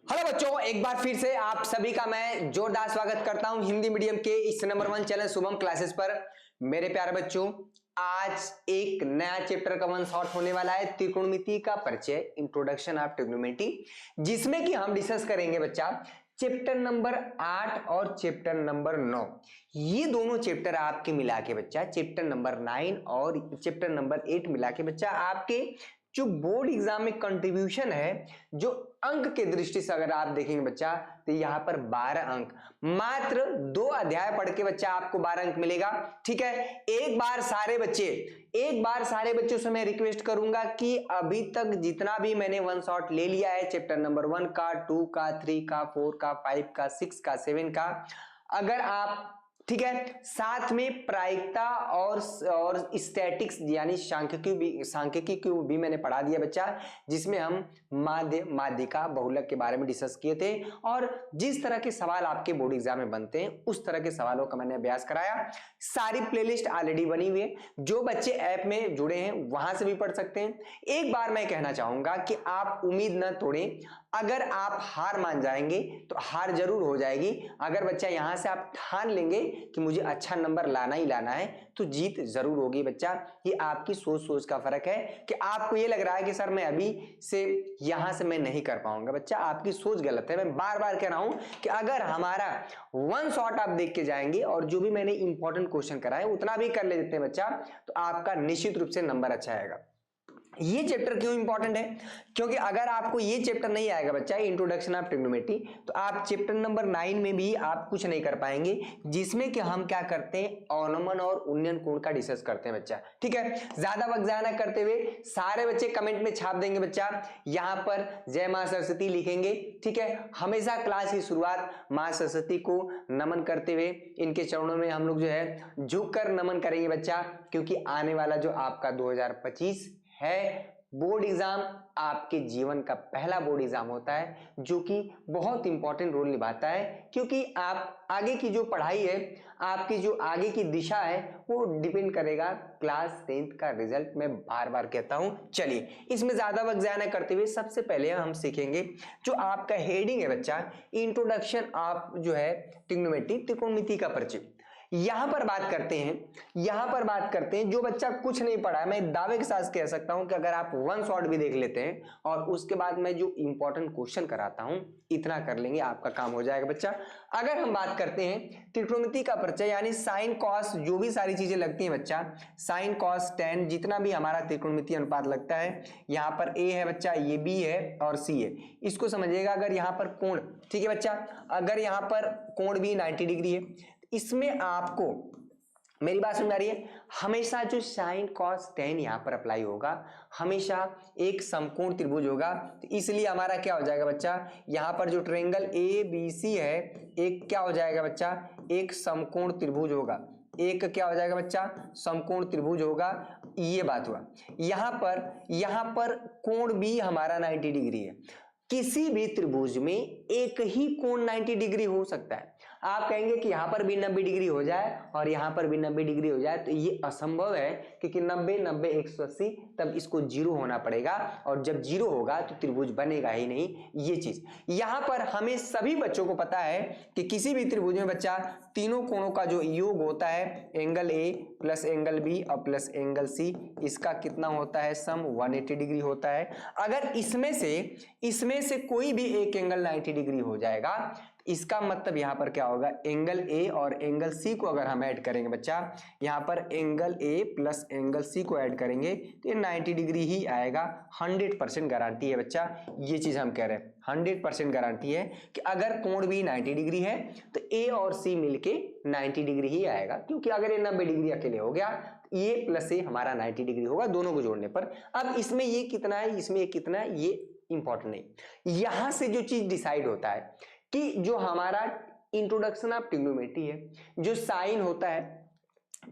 Hello बच्चों, एक बार फिर से आप सभी का मैं जोरदार स्वागत करता हूं हिंदी मीडियम के इस नंबर 1 चैनल शुभम क्लासेस पर। मेरे प्यारे बच्चों, आज एक नया चैप्टर का वन शॉट होने वाला है, त्रिकोणमिति का परिचय, इंट्रोडक्शन ऑफ ट्रिग्नोमेट्री, जिसमें कि हम डिस्कस करेंगे बच्चा चैप्टर नंबर 8 और चैप्टर नंबर 9। ये दोनों चैप्टर आपके मिला के बच्चा चैप्टर नंबर 9 और चैप्टर नंबर 8 मिला के बच्चा आपके जो बोर्ड एग्जाम में कंट्रीब्यूशन है, जो अंक के दृष्टि से अगर आप देखेंगे बच्चा तो यहां पर 12 अंक, मात्र 2 अध्याय पढ़ के बच्चा आपको 12 अंक मिलेगा। ठीक है, एक बार सारे बच्चों से मैं रिक्वेस्ट करूंगा कि अभी तक जितना भी मैंने वन शॉट ले लिया है चैप्टर नंबर 1 का, 2 का, 3 का, 4 का, 5 का, 6 का, 7 का, अगर आप ठीक है साथ में प्रायिकता और स्टैटिक्स यानी सांख्यिकी को भी मैंने पढ़ा दिया बच्चा, जिसमें हम माध्य, माध्यिका, बहुलक के बारे में डिस्कस किए थे और जिस तरह के सवाल आपके बोर्ड एग्जाम में बनते हैं उस तरह के सवालों का मैंने अभ्यास कराया। सारी प्लेलिस्ट ऑलरेडी बनी हुई है, जो बच्चे ऐप में जुड़े हैं वहां से भी पढ़ सकते हैं। एक बार मैं कहना चाहूंगा कि आप उम्मीद न तोड़ें, अगर आप हार मान जाएंगे तो हार जरूर हो जाएगी। अगर बच्चा यहां से आप ठान लेंगे कि मुझे अच्छा नंबर लाना ही लाना है तो जीत जरूर होगी बच्चा। ये आपकी सोच का फर्क है कि आपको ये लग रहा है कि सर मैं अभी से यहां से मैं नहीं कर पाऊंगा। बच्चा आपकी सोच गलत है। मैं बार बार कह रहा हूं कि अगर हमारा वन शॉट आप देख के जाएंगे और जो भी मैंने इंपॉर्टेंट क्वेश्चन कराए उतना भी कर लेते हैं बच्चा, तो आपका निश्चित रूप से नंबर अच्छा आएगा। ये चैप्टर क्यों इंपॉर्टेंट है? क्योंकि अगर आपको ये चैप्टर नहीं आएगा बच्चा इंट्रोडक्शन ऑफ ट्रिग्नोमेट्री, तो आप चैप्टर नंबर 9 में भी आप कुछ नहीं कर पाएंगे, जिसमें कि हम क्या करते हैं, अवनमन और उन्नयन कोण का डिस्कस करते हैं बच्चा। ठीक है, ज्यादा वक्त जाया ना करते हुए सारे बच्चे कमेंट में छाप देंगे बच्चा, यहां पर जय मां सरस्वती लिखेंगे। ठीक है, हमेशा क्लास की शुरुआत मां सरस्वती को नमन करते हुए इनके चरणों में हम लोग जो है झुककर नमन करेंगे बच्चा, क्योंकि आने वाला जो आपका 2025 है बोर्ड एग्जाम आपके जीवन का पहला बोर्ड एग्जाम होता है, जो कि बहुत इंपॉर्टेंट रोल निभाता है, क्योंकि आप आगे की जो पढ़ाई है, आपकी जो आगे की दिशा है, वो डिपेंड करेगा क्लास 10th का रिजल्ट। मैं बार बार कहता हूं। चलिए, इसमें ज्यादा वक्त जाया न करते हुए सबसे पहले हम सीखेंगे जो आपका हेडिंग है बच्चा, इंट्रोडक्शन ऑफ जो है ट्रिग्नोमेट्री, त्रिकोणमिति का परिचय। यहां पर बात करते हैं जो बच्चा कुछ नहीं पढ़ा है, मैं दावे के साथ कह सकता हूं कि अगर आप वन शॉट भी देख लेते हैं और उसके बाद मैं जो इंपॉर्टेंट क्वेश्चन कराता हूं इतना कर लेंगे, आपका काम हो जाएगा बच्चा। अगर हम बात करते हैं त्रिकोणमिति का परिचय, यानी साइन कॉस जो भी सारी चीजें लगती हैं बच्चा, साइन कॉस टेन जितना भी हमारा त्रिकोणमिति अनुपात लगता है, यहां पर ए है बच्चा, ये बी है और सी है, इसको समझिएगा। अगर यहां पर कोण, ठीक है बच्चा, अगर यहां पर कोण भी 90 डिग्री है, इसमें आपको मेरी बात समझ आ रही है, हमेशा जो साइन कॉस टेन यहां पर अप्लाई होगा, हमेशा एक समकोण त्रिभुज होगा। तो इसलिए हमारा क्या हो जाएगा बच्चा, यहां पर जो ट्रायंगल ए बी सी है, एक क्या हो जाएगा बच्चा, एक समकोण त्रिभुज होगा। एक क्या हो जाएगा बच्चा, समकोण त्रिभुज होगा। ये बात हुआ। यहां पर कोण भी हमारा 90 डिग्री है। किसी भी त्रिभुज में एक ही कोण 90 डिग्री हो सकता है। आप कहेंगे कि यहां पर भी 90 डिग्री हो जाए और यहां पर भी 90 डिग्री हो जाए, तो ये असंभव है, क्योंकि 90 90 180, तब इसको 0 होना पड़ेगा, और जब 0 होगा तो त्रिभुज बनेगा ही नहीं। ये चीज यहां पर हमें सभी बच्चों को पता है कि किसी भी त्रिभुज में बच्चा तीनों कोणों का जो योग होता है, angle A plus angle B और प्लस एंगल सी, इसका कितना होता है, सम 180 डिग्री होता है। अगर इसमें से कोई भी एक एंगल 90 डिग्री हो जाएगा, इसका मतलब यहां पर क्या होगा, एंगल ए और एंगल सी को अगर हम ऐड करेंगे बच्चा, यहां पर angle A plus angle C को ऐड करेंगे तो ये 90 डिग्री ही आएगा। 100% गारंटी है बच्चा, ये चीज हम कह रहे हैं, 100% गारंटी है कि अगर कोण भी 90 डिग्री है तो ए और सी मिलके 90 डिग्री ही आएगा, क्योंकि अगर ये 90 डिग्री अकेले हो गया, ये प्लस ए हमारा 90 डिग्री होगा दोनों को जोड़ने पर। अब इसमें ये कितना है, इसमें ये कितना है, ये इंपॉर्टेंट नहीं। यहां से जो चीज डिसाइड होता है कि जो हमारा इंट्रोडक्शन ऑफ ट्रिग्नोमेट्री है, जो साइन होता है,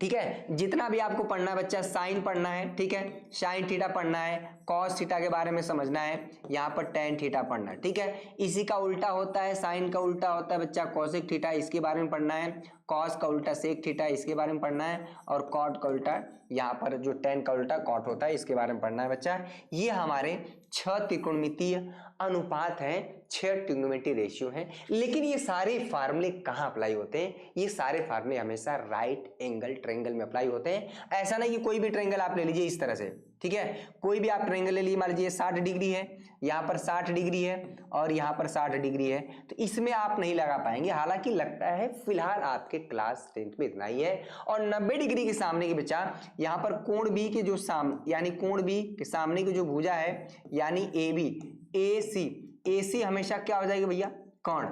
ठीक है, जितना भी आपको पढ़ना है बच्चा, साइन पढ़ना है, ठीक है, साइन थीटा पढ़ना है, कॉस थीटा के बारे में समझना है, यहाँ पर टेन थीटा पढ़ना है, ठीक है। इसी का उल्टा होता है, साइन का उल्टा होता है बच्चा कॉसेक थीटा, इसके बारे में पढ़ना है, कॉस का उल्टा सेक थीटा, इसके बारे में पढ़ना है, और कॉट का उल्टा, यहाँ पर जो टेन का उल्टा कॉट होता है, इसके बारे में पढ़ना है बच्चा। ये हमारे 6 त्रिकोणमितीय अनुपात हैं, 6 ट्रिग्नोमेट्री रेशियो हैं। लेकिन ये सारे फार्मूले कहाँ अप्लाई होते हैं? ये सारे फार्मूले हमेशा राइट एंगल ट्रायंगल में अप्लाई होते हैं। ऐसा नहीं कि कोई भी ट्रायंगल आप ले लीजिए इस तरह से, ठीक है, कोई भी आप ट्रायंगल ले लीजिए, मान लीजिए 60 डिग्री है, यहाँ पर 60 डिग्री है और यहाँ पर 60 डिग्री है, तो इसमें आप नहीं लगा पाएंगे। हालांकि लगता है फिलहाल आपके क्लास 10th में इतना ही है। और 90 डिग्री के सामने की बच्चा यहाँ पर कोण बी के जो यानी कोण बी के सामने की जो भुजा है यानी ए बी, ए सी हमेशा क्या हो जाएगी भैया? कर्ण,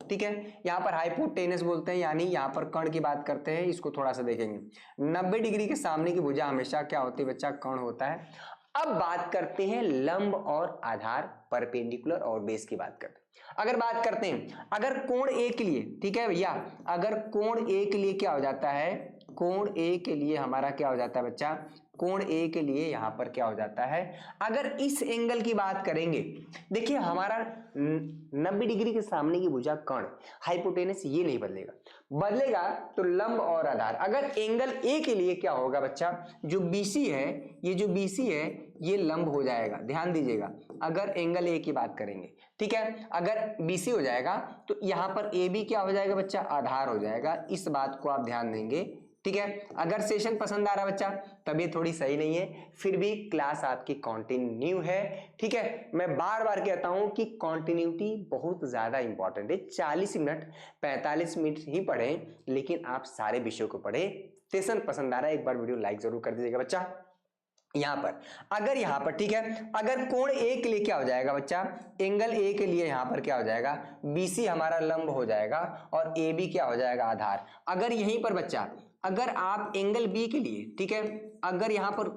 ठीक है। यहाँ पर हाइपोटेनस बोलते हैं, यानी यहाँ पर कर्ण की बात करते हैं, इसको थोड़ा सा देखेंगे। 90 डिग्री के सामने की भुजा हमेशा क्या होती है बच्चा? कर्ण होता है। अब बात करते हैं लंब और आधार, परपेंडिकुलर और बेस की बात करते हैं। अगर बात करते हैं अगर कोण ए के लिए, ठीक है भैया, अगर कोण ए के लिए क्या हो जाता है? कोण ए के लिए हमारा क्या हो जाता है बच्चा? कोण ए के लिए यहां पर क्या हो जाता है? अगर इस एंगल की बात करेंगे, देखिए हमारा 90 डिग्री के सामने की भुजा कर्ण, हाइपोटेनस ये नहीं बदलेगा, बदलेगा तो लंब और आधार। अगर एंगल ए के लिए क्या होगा बच्चा? जो बीसी है, ये जो बीसी है ये लंब हो जाएगा, ध्यान दीजिएगा। अगर एंगल ए की बात करेंगे, ठीक है, अगर बीसी हो जाएगा तो यहां पर ए बी क्या हो जाएगा बच्चा? आधार हो जाएगा। इस बात को आप ध्यान देंगे, ठीक है। अगर सेशन पसंद आ रहा बच्चा, तबीयत थोड़ी सही नहीं है, फिर भी क्लास आपकी कंटिन्यू है, ठीक है। मैं बार बार कहता हूं कि कंटिन्यूटी बहुत ज्यादा इंपॉर्टेंट है। 40 मिनट 45 मिनट ही पढ़ें, लेकिन आप सारे विषयों को पढ़े। सेशन पसंद आ रहा है, एक बार वीडियो लाइक जरूर कर दीजिएगा बच्चा। यहां पर अगर यहां पर, ठीक है, अगर कोण ए के लिए क्या हो जाएगा बच्चा? एंगल ए के लिए यहां पर क्या हो जाएगा? बीसी हमारा लंब हो जाएगा और ए बी क्या हो जाएगा? आधार। अगर यहीं पर बच्चा, अगर आप एंगल बी के लिए, ठीक है, अगर यहां पर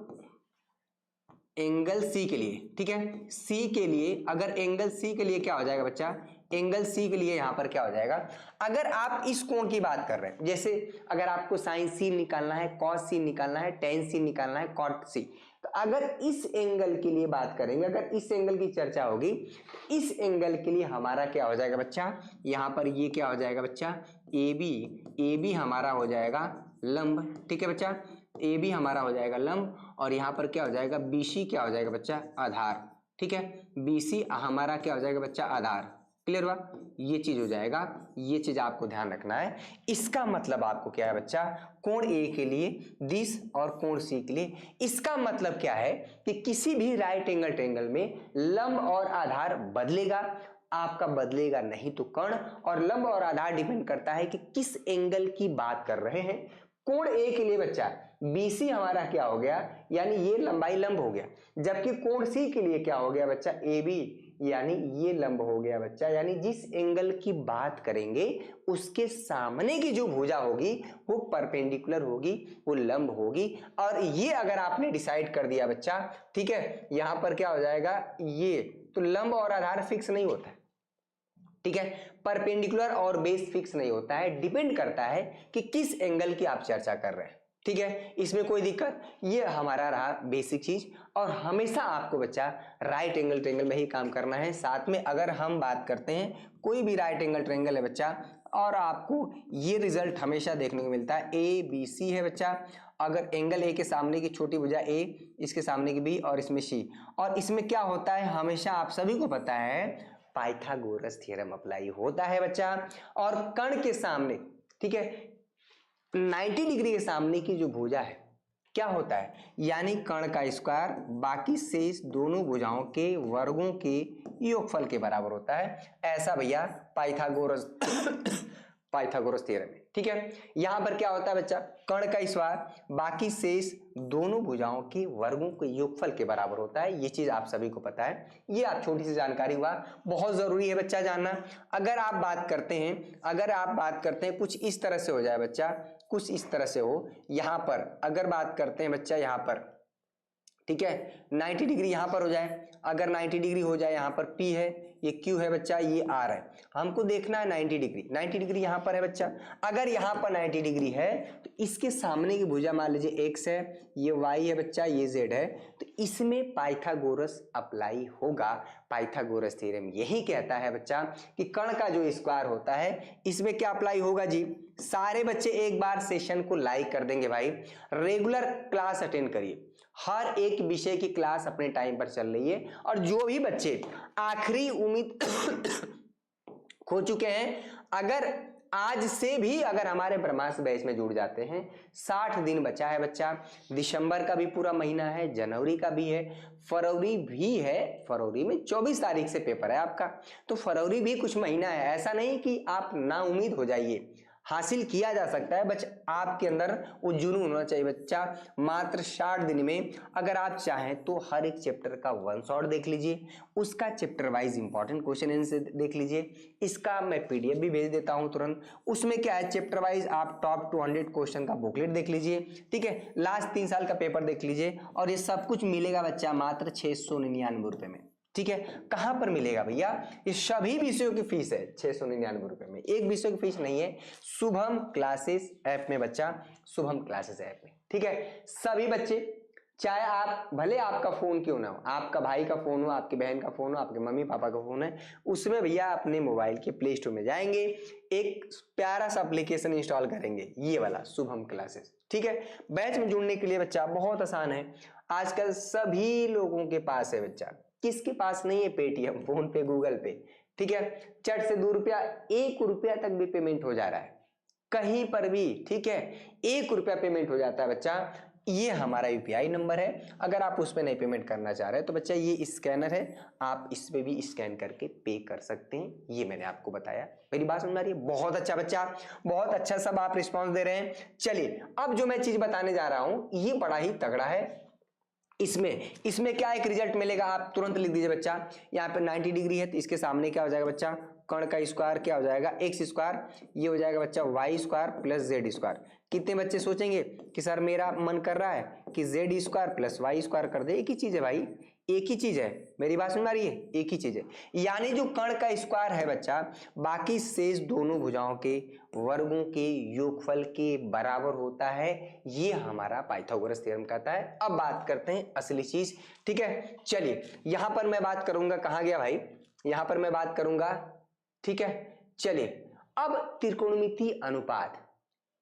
एंगल सी के लिए, ठीक है, सी के लिए, अगर एंगल सी के लिए क्या हो जाएगा बच्चा? एंगल सी के लिए यहां पर क्या हो जाएगा? अगर आप इस कोण की बात कर रहे हैं, जैसे अगर आपको साइन सी निकालना है, कॉस सी निकालना है, टेन सी निकालना है, कॉट सी, तो अगर इस एंगल के लिए बात करेंगे, अगर इस एंगल की चर्चा होगी, इस एंगल के लिए हमारा क्या हो जाएगा बच्चा? यहां पर ये क्या हो जाएगा बच्चा? ए बी हमारा हो जाएगा लंब, ठीक है बच्चा, ए बी हमारा हो जाएगा लंब और यहां पर क्या हो जाएगा? बीसी क्या हो जाएगा बच्चा? आधार, ठीक है। बीसी हमारा क्या हो जाएगा बच्चा? आधार। क्लियर हुआ? ये चीज हो जाएगा, ये चीज आपको ध्यान रखना है। इसका मतलब आपको क्या है बच्चा? कोण ए के लिए 20 और कोण सी के लिए, इसका मतलब क्या है कि किसी भी राइट एंगल ट्रायंगल में लंब और आधार बदलेगा, आपका बदलेगा नहीं तो कर्ण। और लंब और आधार डिपेंड करता है कि किस एंगल की बात कर रहे हैं। कोण ए के लिए बच्चा बीसी हमारा क्या हो गया? यानी ये लंबाई लंब हो गया, जबकि कोण सी के लिए क्या हो गया बच्चा? ए बी, यानी ये लंब हो गया बच्चा। यानी जिस एंगल की बात करेंगे उसके सामने की जो भुजा होगी वो परपेंडिकुलर होगी, वो लंब होगी। और ये अगर आपने डिसाइड कर दिया बच्चा, ठीक है, यहां पर क्या हो जाएगा? ये तो लंब और आधार फिक्स नहीं होता है, ठीक है, परपेंडिकुलर और बेस फिक्स नहीं होता है, डिपेंड करता है कि किस एंगल की आप चर्चा कर रहे हैं, ठीक है। इसमें कोई दिक्कत, ये हमारा रहा बेसिक चीज। और हमेशा आपको बच्चा राइट एंगल ट्रायंगल में ही काम करना है। साथ में अगर हम बात करते हैं कोई भी राइट एंगल ट्रायंगल है बच्चा, और आपको ये रिजल्ट हमेशा देखने को मिलता है, ए बी सी है बच्चा, अगर एंगल ए के सामने की छोटी भुजा ए, इसके सामने की बी और इसमें सी, और इसमें क्या होता है हमेशा आप सभी को पता है, पाइथागोरस थ्योरम अप्लाई होता है बच्चा। और कर्ण के सामने, ठीक है, 90 डिग्री के सामने की जो भुजा है क्या होता है? यानी कर्ण का स्क्वायर बाकी शेष दोनों भुजाओं के वर्गों के योगफल के बराबर होता है। ऐसा भैया पाइथागोरस थ्योरम है, ठीक है। यहां पर क्या होता है बच्चा? कर्ण का स्क्वायर बाकी शेष दोनों भुजाओं के वर्गों के योगफल के बराबर होता है। ये चीज आप सभी को पता है, ये आप छोटी सी जानकारी हुआ, बहुत जरूरी है बच्चा जानना। अगर आप बात करते हैं कुछ इस तरह से हो जाए बच्चा, कुछ इस तरह से हो, यहां पर अगर बात करते हैं बच्चा, यहां पर, ठीक है, 90 डिग्री यहां पर हो जाए, अगर 90 डिग्री हो जाए, यहां पर P है, ये Q है बच्चा, ये R है, हमको देखना है 90 डिग्री यहां पर है बच्चा। अगर यहां पर 90 डिग्री है तो इसके सामने की भुजा मान लीजिए X है, ये Y है बच्चा, ये Z है, तो इसमें पाइथागोरस अप्लाई होगा। पाइथागोरस थ्योरम यही कहता है बच्चा कि कर्ण का जो स्क्वायर होता है इसमें क्या अप्लाई होगा जी। सारे बच्चे एक बार सेशन को लाइक कर देंगे भाई, रेगुलर क्लास अटेंड करिए, हर एक विषय की क्लास अपने टाइम पर चल रही है। और जो भी बच्चे आखिरी उम्मीद खो चुके हैं, अगर आज से भी अगर हमारे ब्रह्मास्त्र बैच में जुड़ जाते हैं, 60 दिन बचा है बच्चा। दिसंबर का भी पूरा महीना है, जनवरी का भी है, फरवरी भी है। फरवरी में 24 तारीख से पेपर है आपका, तो फरवरी भी कुछ महीना है। ऐसा नहीं कि आप ना उम्मीद हो जाइए, हासिल किया जा सकता है। बस आपके अंदर वो जुनून होना चाहिए बच्चा। मात्र 60 दिन में अगर आप चाहें तो हर एक चैप्टर का वन शॉट देख लीजिए, उसका chapter wise important question answer देख लीजिए। इसका मैं पीडीएफ भी भेज देता हूं तुरंत। उसमें क्या है, चैप्टर वाइज आप टॉप 200 क्वेश्चन का बुकलेट देख लीजिए, ठीक है, लास्ट 3 साल का पेपर देख लीजिए। और ये सब कुछ मिलेगा बच्चा मात्र 699 रुपए में, ठीक है। कहां पर मिलेगा भैया, ये सभी विषयों की फीस है 699 रुपए में, एक विषय की फीस नहीं है। शुभम क्लासेस ऐप में बच्चा, शुभम क्लासेस ऐप में, ठीक है। सभी बच्चे, चाहे आप भले आपका फोन क्यों ना हो, आपका भाई का फोन हो, आपकी बहन का फोन हो, आपके मम्मी पापा का फोन है, उसमें भैया अपने मोबाइल के प्ले स्टोर में जाएंगे, एक प्यारा सा एप्लीकेशन इंस्टॉल करेंगे, ये वाला शुभम क्लासेस, ठीक है। बैच में जुड़ने के लिए बच्चा बहुत आसान है। आजकल सभी लोगों के पास है बच्चा, किसके पास नहीं है, पेटीएम, फोन पे, गूगल पे, ठीक है। चट से 2 रुपया, 1 रुपया तक भी पेमेंट हो जा रहा है कहीं पर भी, ठीक है। 1 रुपया पेमेंट हो जाता है बच्चा। ये हमारा यूपीआई नंबर है। अगर आप उस पर नहीं पेमेंट करना चाह रहे हैं तो बच्चा ये स्कैनर है, आप इस पे भी स्कैन करके पे कर सकते हैं। ये मैंने आपको बताया, मेरी बात समझ में आ रही है? बहुत अच्छा बच्चा, बहुत अच्छा सब आप रिस्पॉन्स दे रहे हैं। चलिए अब जो मैं चीज बताने जा रहा हूं ये बड़ा ही तगड़ा है। इसमें क्या एक रिजल्ट मिलेगा, आप तुरंत लिख दीजिए बच्चा। यहाँ पे 90 डिग्री है तो इसके सामने क्या हो जाएगा बच्चा, कर्ण का स्क्वायर क्या हो जाएगा, एक्स स्क्वायर, ये हो जाएगा बच्चा Y square plus Z square. कितने बच्चे सोचेंगे कि सर मेरा मन कर रहा है कि Z square plus Y square कर दे, एक ही चीज है भाई, एक ही चीज है, मेरी बात सुन रही है, एक ही चीज है। यानी जो कर्ण का स्क्वायर है बच्चा, बाकी शेष दोनों भुजाओं के वर्गों के योगफल के बराबर होता है, ये हमारा पाइथागोरस थ्योरम कहता है। अब बात करते हैं असली चीज, ठीक है। चलिए यहां पर मैं बात करूंगा, कहां गया भाई, यहां पर मैं बात करूंगा, ठीक है। चलिए अब त्रिकोणमितीय अनुपात,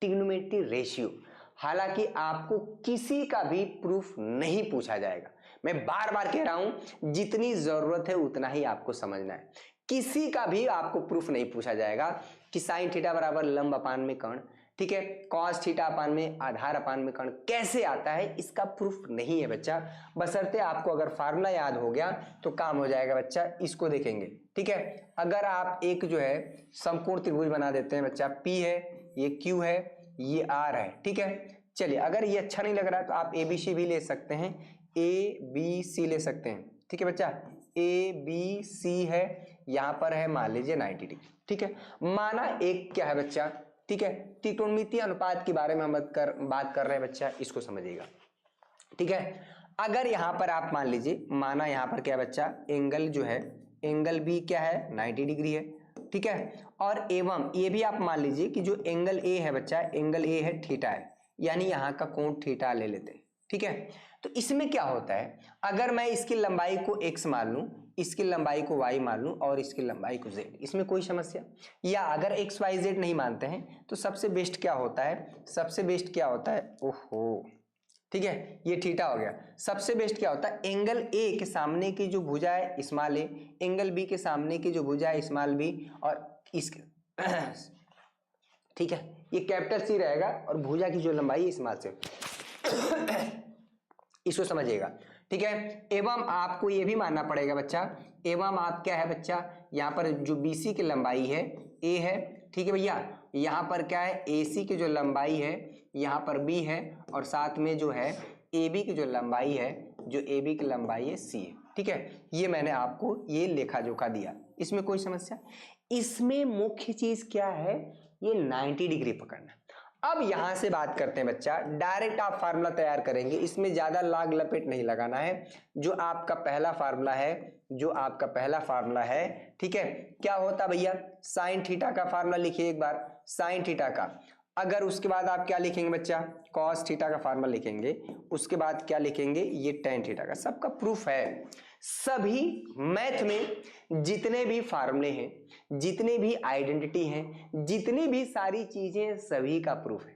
ट्रिग्नोमेट्री रेशियो, हालांकि आपको किसी का भी प्रूफ नहीं पूछा जाएगा। मैं बार बार कह रहा हूं, जितनी जरूरत है उतना ही आपको समझना है। किसी का भी आपको प्रूफ नहीं पूछा जाएगा कि साइन थीटा बराबर लंब अपान में कर्ण, ठीक है, कॉस थीटा अपान में आधार अपान में कर्ण कैसे आता है, इसका प्रूफ नहीं है बच्चा। बशर्ते आपको अगर फार्मूला याद हो गया तो काम हो जाएगा बच्चा। इसको देखेंगे, ठीक है। अगर आप एक जो है समकोण त्रिभुज बना देते हैं बच्चा, P है, ये Q है, ये R है, ठीक है। चलिए अगर ये अच्छा नहीं लग रहा है तो आप ABC भी ले सकते हैं, ABC ले सकते हैं, ठीक है बच्चा। ABC है, यहां पर है मान लीजिए 90 डिग्री, ठीक है। माना एक क्या है बच्चा, ठीक है, त्रिकोणमितीय अनुपात के बारे में हम बात कर रहे हैं बच्चा, इसको समझिएगा, ठीक है। अगर यहां पर आप मान लीजिए, माना यहां पर क्या बच्चा, एंगल जो है, एंगल भी क्या है 90 डिग्री है, ठीक है। और एवं ये भी आप मान लीजिए कि जो एंगल ए है बच्चा, एंगल ए है थीटा है, यानी यहां का कोण थीटा ले लेते हैं, ठीक है। तो इसमें क्या होता है, अगर मैं इसकी लंबाई को x मान लूं, इसकी लंबाई को y मान लूं और इसकी लंबाई को z, इसमें कोई समस्या? या अगर x y z नहीं मानते हैं तो सबसे बेस्ट क्या होता है, सबसे बेस्ट क्या होता है, ओहो, ठीक है, ये थीटा हो गया। सबसे बेस्ट क्या होता है, एंगल ए के सामने की जो भुजा है स्मॉल ए, एंगल बी के सामने की जो भुजा है स्मॉल बी, और इसके ठीक है, ये कैपिटल सी रहेगा और भुजा की जो लंबाई है स्मॉल से, इसको समझिएगा, ठीक है। एवं आपको ये भी मानना पड़ेगा बच्चा, एवं आप क्या है बच्चा, यहाँ पर जो BC की लंबाई है A है, ठीक है भैया, यहाँ पर क्या है AC की जो लंबाई है यहाँ पर B है, और साथ में जो है AB की जो लंबाई है, जो AB की लंबाई है C है, ठीक है। ये मैंने आपको ये लेखा जोखा दिया, इसमें कोई समस्या? इसमें मुख्य चीज क्या है, ये 90 डिग्री पकड़ना। अब यहां से बात करते हैं बच्चा, डायरेक्ट आप फार्मूला तैयार करेंगे, इसमें ज्यादा लाग लपेट नहीं लगाना है। जो आपका पहला फार्मूला है, जो आपका पहला फार्मूला है, ठीक है, क्या होता भैया, साइन थीटा का फार्मूला लिखिए एक बार, साइन थीटा का। अगर उसके बाद आप क्या लिखेंगे बच्चा, कॉस थीटा का फार्मूला लिखेंगे, उसके बाद क्या लिखेंगे, ये टेन थीटा का। सबका प्रूफ है, सभी मैथ में जितने भी फार्मूले हैं, जितने भी आइडेंटिटी हैं, जितनी भी सारी चीजें, सभी का प्रूफ है।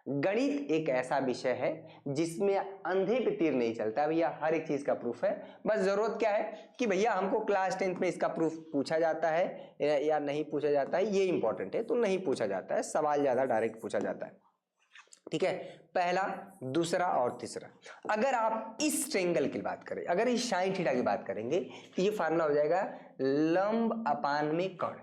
गणित एक ऐसा विषय है जिसमें अंधे पे तीर नहीं चलता भैया, हर एक चीज का प्रूफ है। बस जरूरत क्या है कि भैया हमको क्लास 10th में इसका प्रूफ पूछा जाता है या नहीं पूछा जाता है, ये इंपॉर्टेंट है। तो नहीं पूछा जाता है, सवाल ज्यादा डायरेक्ट पूछा जाता है, ठीक है। पहला, दूसरा और तीसरा। अगर आप इस ट्रायंगल की बात करें, अगर इस साइन थीटा की बात करेंगे तो ये फार्मूला हो जाएगा लंब अपान में कर्ण,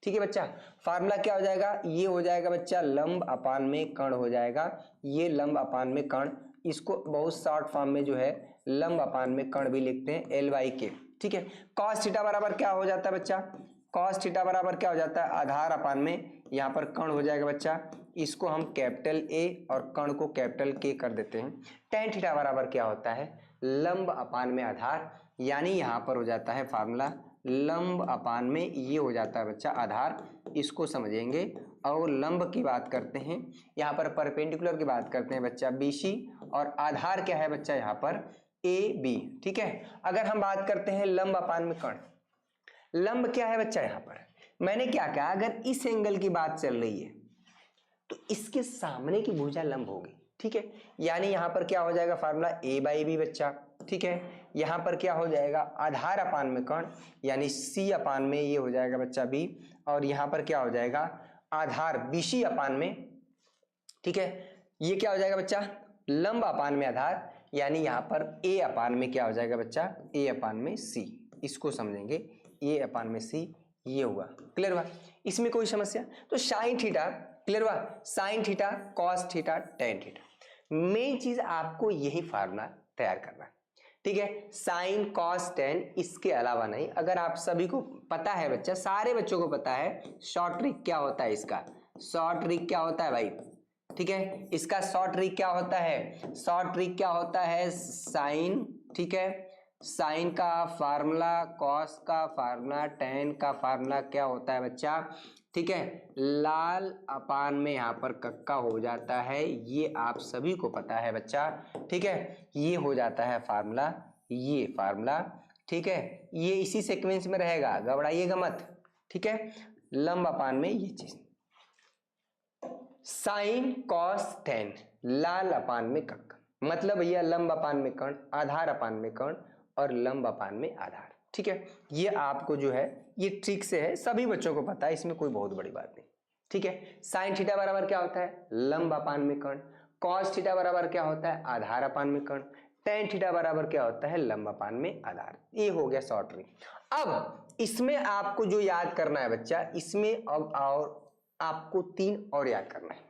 ठीक है बच्चा। फार्मूला क्या हो जाएगा, ये हो जाएगा बच्चा लंब अपान में कर्ण हो जाएगा। ये लंब अपान में कर्ण, इसको बहुत शॉर्ट फॉर्म में जो है लंब अपान में कर्ण भी लिखते हैं, एल बाई के, ठीक है। कॉस थीटा बराबर क्या हो जाता है बच्चा, कॉस थीटा बराबर क्या हो जाता है, आधार अपान में यहाँ पर कर्ण हो जाएगा बच्चा, इसको हम कैपिटल ए और कर्ण को कैपिटल के कर देते हैं। टेन थीटा बराबर क्या होता है, लंब अपान में आधार, यानी यहाँ पर हो जाता है फार्मूला लंब अपान में ये हो जाता है बच्चा आधार, इसको समझेंगे। और लंब की बात करते हैं, यहाँ पर परपेंडिकुलर की बात करते हैं बच्चा BC, और आधार क्या है बच्चा यहाँ पर AB, ठीक है। अगर हम बात करते हैं लंब अपान में कर्ण, लंब क्या है बच्चा यहाँ पर, मैंने क्या कहा, अगर इस एंगल की बात चल रही है तो इसके सामने की भुजा लंब होगी, ठीक है। यानी यहाँ पर क्या हो जाएगा फार्मूला A बाई B बच्चा, ठीक है। यहाँ पर क्या हो जाएगा आधार अपान में कर्ण, यानी C अपान में ये हो जाएगा बच्चा B, और यहाँ पर क्या हो जाएगा आधार BC अपान में, ठीक है। ये क्या हो जाएगा बच्चा लंब अपान में आधार, यानी यहाँ पर A अपान में क्या हो जाएगा बच्चा A अपान में C, इसको समझेंगे A अपान में C, ये हुआ। क्लियर हुआ, इसमें कोई समस्या। तो साइन थीटा क्लियर हुआ, sine theta cos theta tan theta, main चीज आपको यही फार्मूला तैयार करना है, ठीक है। साइन कॉस टेन, इसके अलावा नहीं। अगर आप सभी को पता है बच्चा, सारे बच्चों को पता है शॉर्ट ट्रिक क्या होता है, इसका शॉर्ट ट्रिक क्या होता है भाई, ठीक है। इसका शॉर्ट ट्रिक क्या होता है, शॉर्ट ट्रिक क्या होता है साइन, ठीक है। साइन का फार्मूला, कॉस का फार्मूला, टेन का फार्मूला क्या होता है बच्चा, ठीक है। लाल अपान में यहाँ पर कक्का हो जाता है, ये आप सभी को पता है बच्चा, ठीक है। ये हो जाता है फार्मूला, ये फार्मूला, ठीक है। ये इसी सीक्वेंस में रहेगा, घबराइएगा मत, ठीक है। लंब अपान में ये चीज, साइन कॉस टेन, लाल अपान में कक्का, मतलब भैया लंब अपान में कर्ण, आधार अपान में कर्ण, और लंब अपान में आधार, ठीक है। ये आपको जो है ये ट्रिक से है, सभी बच्चों को पता है, इसमें कोई बहुत बड़ी बात नहीं, ठीक है। साइन थीटा बराबर क्या होता है लंब अपान में कर्ण, कॉस थीटा बराबर क्या होता है आधार अपान में कर्ण, टेन थीटा बराबर क्या होता है लंब अपान में आधार। ये हो गया शॉर्ट ट्रिक। अब इसमें आपको जो याद करना है बच्चा, इसमें अब और आपको 3 और याद करना है,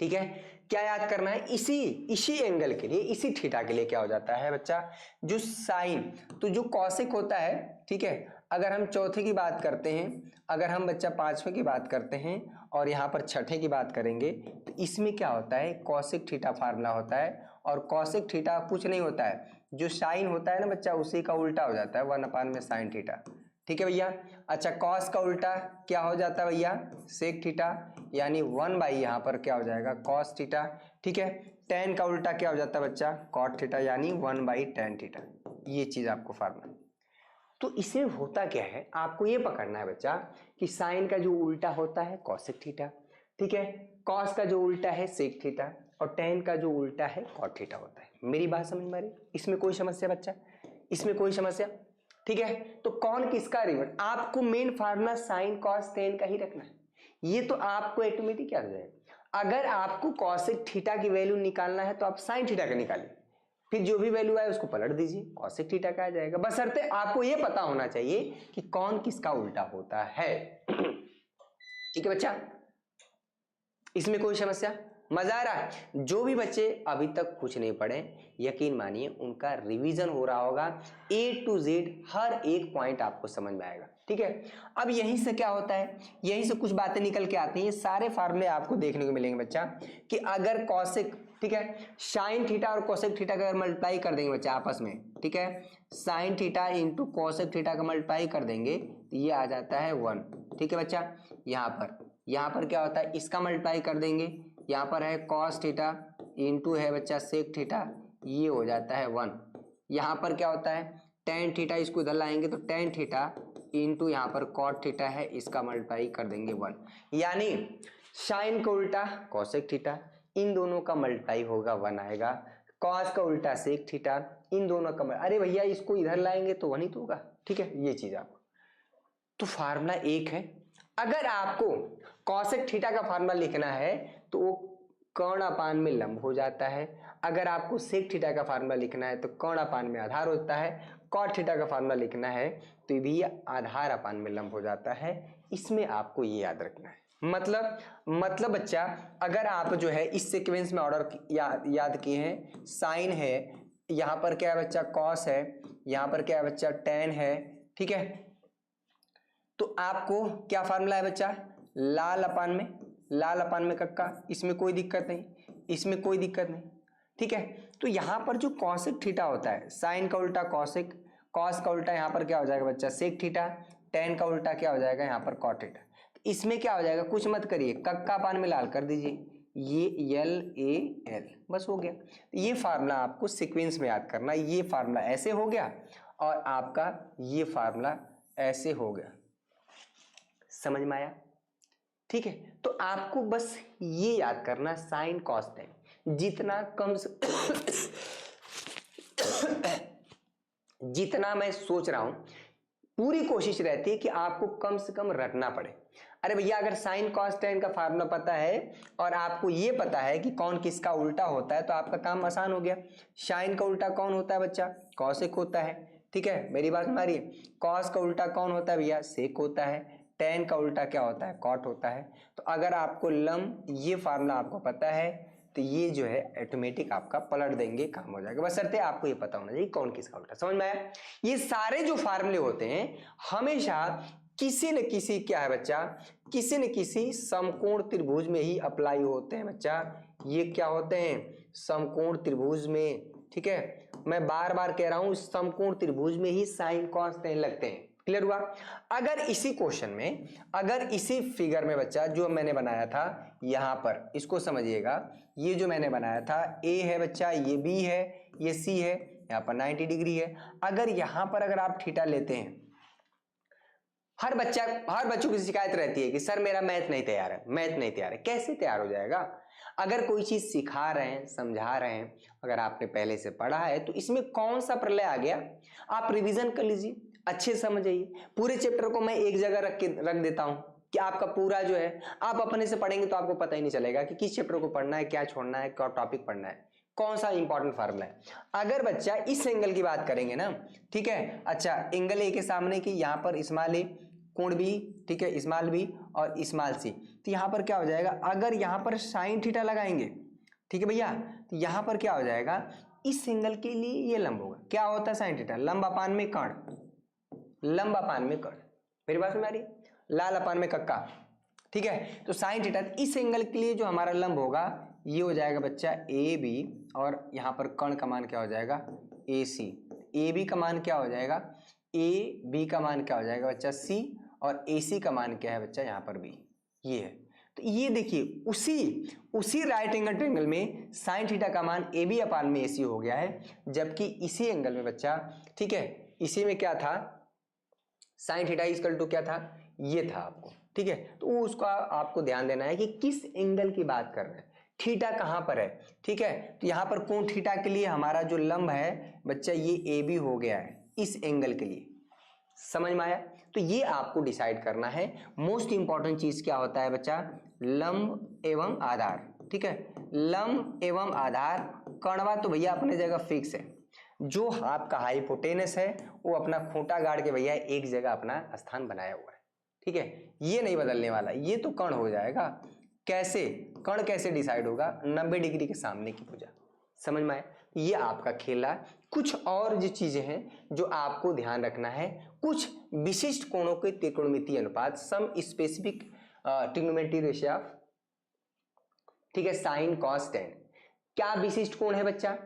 ठीक है। क्या याद करना है, इसी एंगल के लिए, इसी थीटा के लिए क्या हो जाता है बच्चा, जो साइन, तो जो कॉसेक होता है, ठीक है। अगर हम चौथे की बात करते हैं, अगर हम बच्चा पांचवें की बात करते हैं, और यहाँ पर छठे की बात करेंगे, तो इसमें क्या होता है कॉसेक थीटा फार्मूला होता है। और कॉसेक थीटा कुछ नहीं होता है, जो साइन होता है ना बच्चा, उसी का उल्टा हो जाता है 1 अपान में साइन थीटा, ठीक है भैया। अच्छा, कॉस का उल्टा क्या हो जाता है भैया सेक थीटा, यानी 1 बाई यहाँ पर क्या हो जाएगा कॉस थीटा, ठीक है। टेन का उल्टा क्या हो जाता है बच्चा कॉट थीटा, यानी 1 बाई टेन थीटा। ये चीज आपको फार्मूला। तो इसमें होता क्या है, आपको ये पकड़ना है बच्चा कि साइन का जो उल्टा होता है कॉसेक थीटा, ठीक है। कॉस का जो उल्टा है सेक थीटा, और टेन का जो उल्टा है कॉट थीटा होता है। मेरी बात समझ में आ रही, इसमें कोई समस्या बच्चा, इसमें कोई समस्या, ठीक है। तो कौन किसका रिवर्स, आपको main formula sine cos tan का ही रखना है। ये तो आपको ऑटोमेटिक क्या हो जाएगा, अगर आपको कॉसेक थीटा की वैल्यू निकालना है तो आप साइन थीटा का निकालिए, फिर जो भी वैल्यू आए उसको पलट दीजिए, कॉसेक थीटा का आ जाएगा। बशर्ते आपको ये पता होना चाहिए कि कौन किसका उल्टा होता है, ठीक है बच्चा। इसमें कोई समस्या, मजा आ रहा है। जो भी बच्चे अभी तक कुछ नहीं पढ़े, यकीन मानिए उनका रिवीजन हो रहा होगा, A to Z हर एक पॉइंट आपको समझ में आएगा, ठीक है। अब यहीं से क्या होता है, यहीं से कुछ बातें निकल के आती हैं। सारे फार्मूले आपको देखने को मिलेंगे बच्चा, कि अगर कॉसेक, ठीक है, साइन थीटा और कोसेक थीटा का अगर मल्टीप्लाई कर देंगे बच्चा आपस में, ठीक है, sine theta into cosec theta का मल्टीप्लाई कर देंगे तो ये आ जाता है 1, ठीक है बच्चा। यहाँ पर क्या होता है, इसका मल्टीप्लाई कर देंगे, यहाँ पर है कॉस थीटा इंटू है बच्चा सेक थीटा, ये हो जाता है 1। यहाँ पर क्या होता है टेन थीटा, इसको इधर लाएंगे तो टेन थीटा इंटू यहाँ पर कॉट थीटा है, इसका मल्टीप्लाई कर देंगे 1। यानी साइन का उल्टा कोसेक थीटा, इन दोनों का मल्टीप्लाई होगा 1 आएगा, कॉस का उल्टा सेक थीटा, इन दोनों का अरे भैया इसको इधर लाएंगे तो 1 ही तो होगा, ठीक है, ये चीज आपको। तो फार्मूला 1 है। अगर आपको कॉसेक थीटा का फार्मूला लिखना है तो वो कर्ण अपान में लंब हो जाता है। अगर आपको सेक थीटा का फार्मूला लिखना है तो कर्ण अपान में आधार होता है। कॉट थीटा का फार्मूला लिखना है तो भी आधार अपान में लंब हो जाता है। इसमें आपको ये याद रखना है। मतलब बच्चा अगर आप जो है इस सीक्वेंस में ऑर्डर याद किए हैं, साइन है, यहाँ पर क्या है बच्चा कॉस है, यहाँ पर क्या है बच्चा टेन है, ठीक है, तो आपको क्या फार्मूला है बच्चा, लाल अपान में कक्का, इसमें कोई दिक्कत नहीं, इसमें कोई दिक्कत नहीं, ठीक है। तो यहां पर जो कॉसेक थीटा होता है, साइन का उल्टा कॉसेक, कॉस का उल्टा यहां पर क्या हो जाएगा बच्चा सेक थीटा, टेन का उल्टा क्या हो जाएगा यहां पर कॉट थीटा। इसमें क्या हो जाएगा, कुछ मत करिए, कक्का अपान में लाल कर दीजिए, ये एल ए एल, बस हो गया। ये फार्मूला आपको सीक्वेंस में याद करना, ये फार्मूला ऐसे हो गया और आपका ये फार्मूला ऐसे हो गया, समझ में आया, ठीक है। तो आपको बस ये याद करना, साइन कॉस टेन जितना कम जितना मैं सोच रहा हूं पूरी कोशिश रहती है कि आपको कम से कम रटना पड़े। अरे भैया अगर साइन कॉस टेन का फार्मूला पता है और आपको ये पता है कि कौन किसका उल्टा होता है तो आपका काम आसान हो गया। साइन का उल्टा कौन होता है बच्चा, कॉसेक होता है, ठीक है, मेरी बात सुना रही है। कॉस का उल्टा कौन होता है भैया, सेक होता है। टेन का उल्टा क्या होता है, कॉट होता है। तो अगर आपको लंब ये फार्मूला आपको पता है तो ये जो है ऑटोमेटिक आपका पलट देंगे, काम हो जाएगा, बशर्ते आपको ये पता होना चाहिए कौन किसका उल्टा। समझ में आया। ये सारे जो फार्मूले होते हैं हमेशा किसी न किसी क्या है बच्चा, किसी न किसी समकोण त्रिभुज में ही अप्लाई होते हैं बच्चा। ये क्या होते हैं, समकोण त्रिभुज में, ठीक है, मैं बार बार कह रहा हूं समकोण त्रिभुज में ही साइन कॉस टेन लगते हैं। क्लियर हुआ। अगर इसी क्वेश्चन में, अगर इसी फिगर में बच्चा जो मैंने बनाया था यहां पर, इसको समझिएगा, ये जो मैंने बनाया था ए है बच्चा, ये बी है, ये सी है, यहां पर 90 डिग्री है। अगर यहां पर अगर आप थीटा लेते हैं, हर बच्चों की शिकायत रहती है कि सर मेरा मैथ नहीं तैयार है, मैथ नहीं तैयार है। कैसे तैयार हो जाएगा, अगर कोई चीज सिखा रहे हैं, समझा रहे हैं, अगर आपने पहले से पढ़ा है तो इसमें कौन सा प्रलय आ गया, आप रिवीजन कर लीजिए, अच्छे समझिए। पूरे चैप्टर को मैं एक जगह रख देता हूं कि आपका पूरा जो है आप अपने से पढ़ेंगे तो आपको पता ही नहीं चलेगा कि किस चैप्टर को पढ़ना है, क्या छोड़ना है, क्या टॉपिक पढ़ना है, कौन सा इंपॉर्टेंट फार्मूला है। अगर बच्चा इस एंगल की बात करेंगे ना, ठीक है, अच्छा एंगल ए के सामने की यहां पर स्मॉल ए, कोण बी, ठीक है, स्मॉल बी और स्मॉल सी, तो यहां पर क्या हो जाएगा, अगर यहां पर साइन थीटा लगाएंगे, ठीक है भैया, तो यहां पर क्या हो जाएगा, इस एंगल के लिए ये लंब होगा, क्या होता है साइन थीटा, लंब अपान में कर्ण, लंब अपान में कर्ण, मेरी बात समझ आ रही, लाल अपान में कक्का, ठीक है। तो साइन थीटा इस एंगल के लिए जो हमारा लंब होगा ये हो जाएगा बच्चा ए बी, और यहां पर कर्ण का मान क्या हो जाएगा ए सी, ए बी का मान क्या हो जाएगा, ए बी का मान क्या हो जाएगा बच्चा सी, और ए सी का मान क्या है बच्चा यहाँ पर बी, ये है। तो ये देखिए उसी राइट एंगल ट्रायंगल में साइन थीटा का मान ए बी अपान में ए सी हो गया है, जबकि इसी एंगल में बच्चा, ठीक है, इसी में क्या था, साइन थीटा इक्वल टू क्या था, ये था आपको, ठीक है। तो उसका आपको ध्यान देना है कि किस एंगल की बात कर रहे हैं, थीटा कहां पर है, ठीक है। तो यहां पर कोण थीटा के लिए हमारा जो लंब है बच्चा ये ए बी हो गया है इस एंगल के लिए, समझ में आया। तो ये आपको डिसाइड करना है। मोस्ट इंपॉर्टेंट चीज क्या होता है बच्चा, लंब एवं आधार, ठीक है, लंब एवं आधार। कणवा तो भैया अपने जगह फिक्स है, जो आपका हाइपोटेनस है वो अपना खूंटा गाड़ के भैया एक जगह अपना स्थान बनाया हुआ है, ठीक है, ये नहीं बदलने वाला, ये तो कर्ण हो जाएगा। कैसे, कर्ण कैसे डिसाइड होगा, 90 डिग्री के सामने की भुजा, समझ में आया। ये आपका खेला। कुछ और जो चीजें हैं जो आपको ध्यान रखना है, कुछ विशिष्ट कोणों के त्रिकोणमितीय अनुपात, some specific trigonometry ratio of, ठीक है, साइन कॉस टेन। क्या विशिष्ट कोण है बच्चा,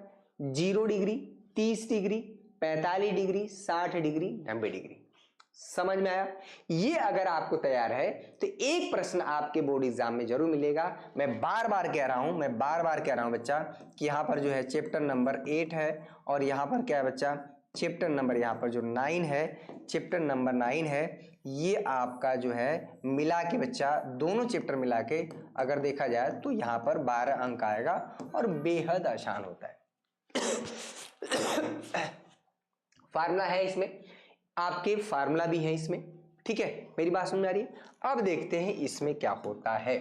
0 degree, 30 degree, 45 degree, 60 degree, 90 degree, समझ में आया। ये अगर आपको तैयार है तो एक प्रश्न आपके बोर्ड एग्जाम में जरूर मिलेगा। मैं बार बार कह रहा हूं बच्चा कि यहां पर जो है चैप्टर नंबर 8 है, और यहां पर क्या है बच्चा, चैप्टर नंबर यहाँ पर जो 9 है, चैप्टर नंबर 9 है, ये आपका जो है मिला के बच्चा, दोनों चैप्टर मिला के अगर देखा जाए तो यहाँ पर 12 अंक आएगा और बेहद आसान होता है। फार्मूला है इसमें, आपके फार्मूला भी है इसमें, ठीक है, मेरी बात समझ में आ रही है। अब देखते हैं इसमें क्या होता है,